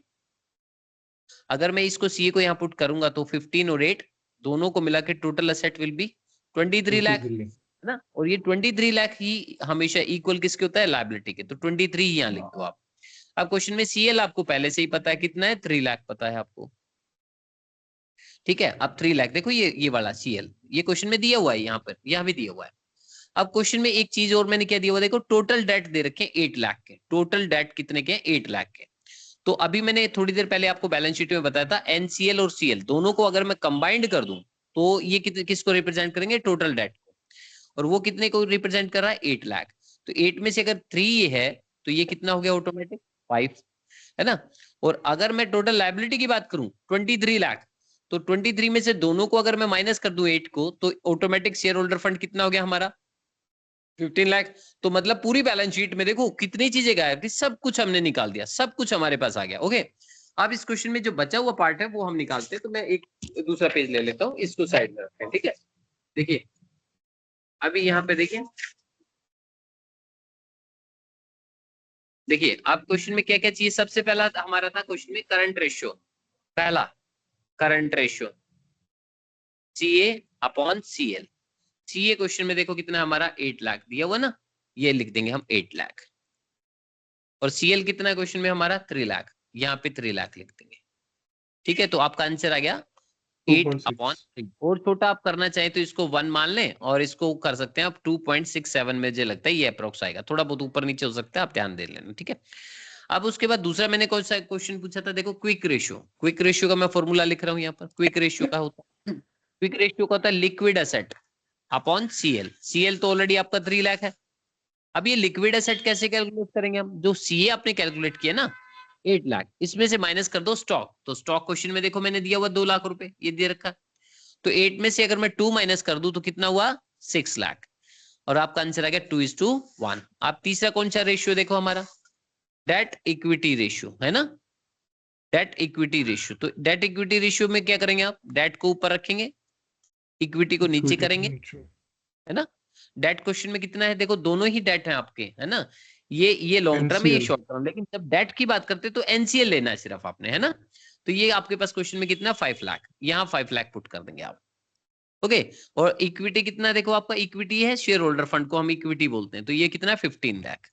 अगर मैं इसको सीए को यहाँ पुट करूंगा तो 15 और 8 दोनों को मिला के total asset will be 23 lakh, है ना। और ये 23 लाख ही हमेशा इक्वल किसके होता है, लायबिलिटी के, तो 23 ही यहाँ लिख दो आप। अब क्वेश्चन में सीएल आपको पहले से ही पता है कितना है, 3 लाख पता है आपको, ठीक है। अब 3 लाख देखो, ये वाला सीएल ये क्वेश्चन में दिया हुआ है, यहाँ पर यहाँ भी दिया हुआ है। अब क्वेश्चन में एक चीज और मैंने क्या दिया हुआ, देखो टोटल डेट दे रखे 8 लाख के, टोटल डेट कितने के 8 लाख के। तो अभी मैंने थोड़ी देर पहले आपको बैलेंस शीट में बताया था, एनसीएल और सीएल दोनों को अगर मैं कंबाइंड कर दूं तो ये किसको रिप्रेजेंट करेंगे, टोटल डेट को, और वो कितने को रिप्रेजेंट कर रहा है 8 लाख। तो 8 में से अगर 3 ये है तो ये कितना हो गया ऑटोमेटिक 5, है ना। और अगर मैं टोटल लायबिलिटी की बात करूं 23 लाख, तो 23 में से दोनों को अगर मैं माइनस कर दूं 8 को, तो ऑटोमेटिक शेयर होल्डर फंड कितना हो गया हमारा 15 लाख। तो मतलब पूरी बैलेंस शीट में देखो कितनी चीजें गायब थी, सब कुछ हमने निकाल दिया, सब कुछ हमारे पास आ गया। ओके, अब इस क्वेश्चन में जो बचा हुआ पार्ट है वो हम निकालते हैं। तो मैं एक दूसरा पेज ले लेता हूँ, इसको साइड में रखते हैं, ठीक है। देखिए अभी यहाँ पे देखिए आप क्वेश्चन में क्या क्या चाहिए, सबसे पहला हमारा था क्वेश्चन में करंट रेशियो, पहला current ratio CA upon CL. CA question में देखो कितना हमारा 8 लाख दिया हुआ ना, ये लिख देंगे हम 8 लाख, और सीएल कितना क्वेश्चन में हमारा 3 लाख, यहाँ पे 3 लाख लिख देंगे, ठीक है। तो आपका आंसर आ गया 8 अपॉन 3। और छोटा आप करना चाहें तो इसको 1 मान लें, और इसको कर सकते हैं आप 2.67 में, मुझे लगता है ये अप्रोक्स आएगा, थोड़ा बहुत ऊपर नीचे हो सकता है, आप ध्यान दे लेना, ठीक है। अब उसके बाद दूसरा मैंने कौन सा क्वेश्चन पूछा था, देखो क्विक रेशियो। क्विक रेशियो का मैं फॉर्मूला लिख रहा हूँ यहाँ पर, क्विक रेशियो का होता है, क्विक रेशियो का होता है liquid asset upon CL. CL तो ऑलरेडी आपका 3 लाख है। अब ये लिक्विड एसेट कैसे कैलकुलेट करेंगे हम, जो सीए आपने कैलकुलेट किया ना 8 लाख, इसमें से माइनस कर दो स्टॉक। तो स्टॉक क्वेश्चन में देखो मैंने दिया हुआ 2 लाख रुपए, ये दे रखा। तो 8 में से अगर मैं 2 माइनस कर दूं तो कितना हुआ 6 लाख, और आपका आंसर आ गया 2:1। आप तीसरा कौन सा रेशियो देखो हमारा, डेट इक्विटी रेशियो, है ना, डेट इक्विटी रेशियो। तो डेट इक्विटी रेशियो में क्या करेंगे आप, डेट को ऊपर रखेंगे, इक्विटी को नीचे करेंगे, है ना। डेट क्वेश्चन में कितना है, देखो दोनों ही डेट है आपके, है ना, ये लॉन्ग टर्म है, ये शॉर्ट टर्म, लेकिन जब डेट की बात करते हैं तो एनसीएल लेना है सिर्फ आपने, है ना। तो ये आपके पास क्वेश्चन में कितना 5 लाख, यहाँ 5 लाख पुट कर देंगे आप, ओके। और इक्विटी कितना देखो आपका, इक्विटी है शेयर होल्डर फंड को हम इक्विटी बोलते हैं, तो ये कितना 15 लाख।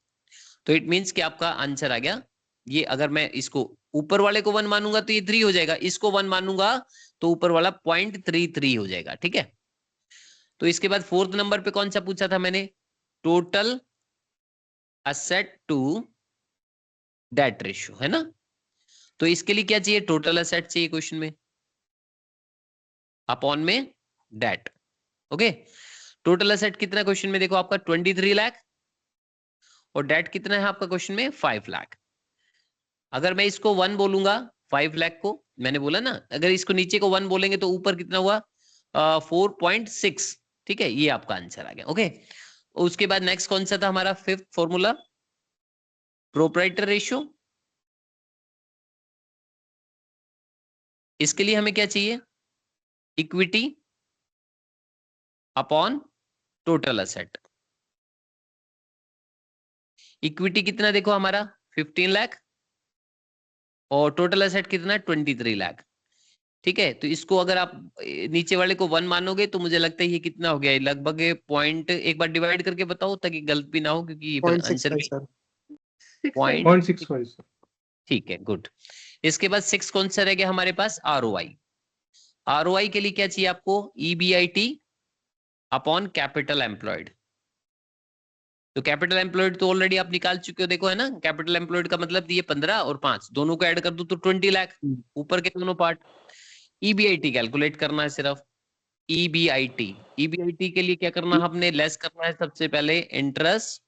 तो इट मींस कि आपका आंसर आ गया ये। अगर मैं इसको ऊपर वाले को 1 मानूंगा तो ये 3 हो जाएगा, इसको 1 मानूंगा तो ऊपर वाला 0.33 हो जाएगा। ठीक है, तो इसके बाद 4th नंबर पे कौन सा पूछा था मैंने? Total asset to debt ratio, है ना? तो इसके लिए क्या चाहिए? टोटल असेट चाहिए क्वेश्चन में, अपॉन में डेट। ओके, टोटल असेट कितना क्वेश्चन में? देखो आपका 23 लाख, और डेट कितना है आपका क्वेश्चन में? 5 लाख। अगर मैं इसको 1 बोलूंगा 5 लाख को, मैंने बोला ना, अगर इसको नीचे को 1 बोलेंगे तो ऊपर कितना हुआ? 4.6। ठीक है, ये आपका आंसर आ गया। ओके, उसके बाद नेक्स्ट कौन सा था हमारा? 5th formula, proprietor ratio. इसके लिए हमें क्या चाहिए? Equity upon total asset. Equity कितना देखो हमारा 15 लाख, और टोटल असेट कितना? 23 लाख। ठीक है, तो इसको अगर आप नीचे वाले को 1 मानोगे तो मुझे लगता है ये कितना हो गया? ये लगभग पॉइंट, एक बार डिवाइड करके बताओ ताकि गलत भी ना हो, क्योंकि आंसर भी 0.65। ठीक है, गुड। इसके बाद 6 कौन सा रह गया हमारे पास? आरओआई। आरओआई के लिए क्या चाहिए आपको? EBIT upon capital employed. तो कैपिटल एम्प्लॉयड तो ऑलरेडी आप निकाल चुके हो, देखो है ना। कैपिटल एम्प्लॉयड का मतलब ये 15 और 5 दोनों को ऐड कर दो तो 20 लाख, ऊपर के दोनों पार्ट। ईबीआईटी कैलकुलेट करना है सिर्फ, ईबीआईटी। ईबीआईटी के लिए क्या करना है आपने? लेस करना है सबसे पहले इंटरेस्ट,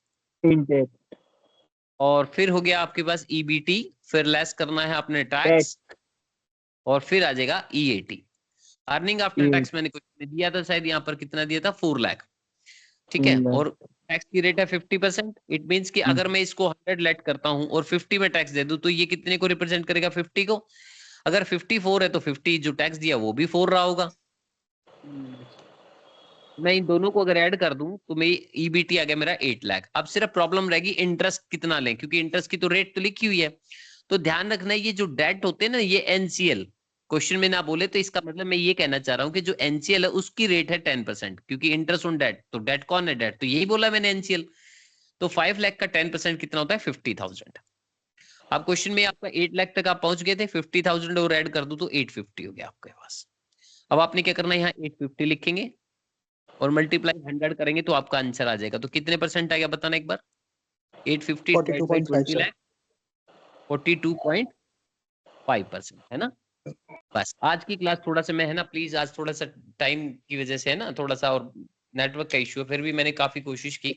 और फिर हो गया आपके पास ईबीटी, फिर लेस करना है आपने टैक्स, और फिर आ जाएगा ईएटी, अर्निंग आफ्टर टैक्स। मैंने कुछ दिया था शायद यहाँ पर, कितना दिया था? 4 लाख। ठीक है, और टैक्स की रेट है 50%। इट मींस कि अगर मैं इसको 100 लेट करता हूं और 50 में टैक्स दे दूं तो ये कितने को रिप्रेजेंट करेगा? 50 को। अगर 54 है तो 50 जो टैक्स दिया वो भी 4 रहा होगा। मैं इन दोनों को अगर ऐड कर दूं तो मेरी ईबीटी आ गया मेरा 8 लाख। अब सिर्फ प्रॉब्लम रहेगी इंटरेस्ट कितना लें, क्योंकि इंटरेस्ट की तो रेट तो लिखी हुई है। तो ध्यान रखना, ये जो डेट होते हैं ना, ये एनसीएल क्वेश्चन में ना बोले तो इसका मतलब मैं ये कहना चाह रहा हूँ कि जो एनसीएल है उसकी रेट है 10%, क्योंकि इंटरेस्ट ऑन डेट, तो डेट कौन है? डेट, तो यही बोला मैंने एनसीएल। तो 5 लाख का 10% कितना होता है? 50,000। अब क्वेश्चन में आपका 8 लाख तक आप पहुंच गए थे, 50,000 और ऐड कर दो तो 850 हो गया आपके पास। अब आपने क्या करना है? यहाँ 850 लिखेंगे और मल्टीप्लाई 100 करेंगे तो आपका आंसर आ जाएगा। तो कितने परसेंट आएगा बताना एक बार? 850 डिवाइड बाय 20 लाख, 42.5%, है ना? बस आज की क्लास थोड़ा सा मैं, है ना, प्लीज आज थोड़ा सा टाइम की वजह से, है ना, थोड़ा सा और नेटवर्क का इश्यू है, फिर भी मैंने काफी कोशिश की।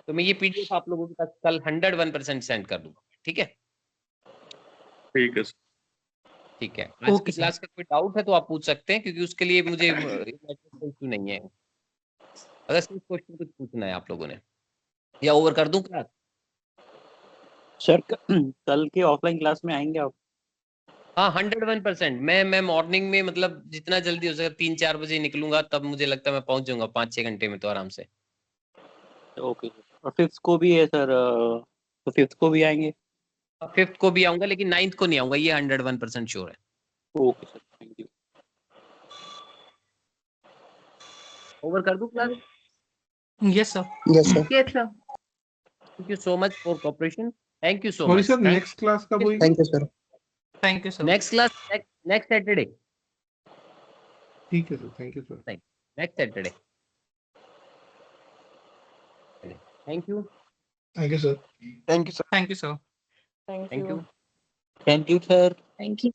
तो मैं ये पीडीएफ आप लोगों के पास कल 101% सेंड कर दूंगा। ठीक है? ठीक है, ठीक है। आज की क्लास का कोई डाउट है तो आप पूछ सकते हैं, क्योंकि उसके लिए मुझे नेटवर्क का इश्यू नहीं है। अगर सिर्फ क्वेश्चन कुछ पूछना है आप लोगों ने, या ओवर कर दूं क्लास? सर कल के ऑफलाइन क्लास में आएंगे आप? हाँ, 101%। मैं मॉर्निंग में, मतलब जितना जल्दी हो सके 3-4 बजे निकलूंगा, तब मुझे लगता है मैं पहुंच जाऊंगा 5-6 घंटे में तो आराम से। ओके सर, और 5th को भी है सर, तो 5th को भी आएंगे? 5th को भी आऊंगा, लेकिन 9th को नहीं आऊंगा, ये 101% श्योर है। Okay sir, thank you. Over कर दूं class? Yes sir. Yes sir. Yes sir. Thank you so much for cooperation. Thank you so sorry much. Sir, next class कब होगी? Thank you sir. Thank you sir. Next class next Saturday. ठीक है sir, thank you sir. Next Saturday. Thank you. Thank you sir. Thank you sir. Thank you. Thank you sir. Thank you.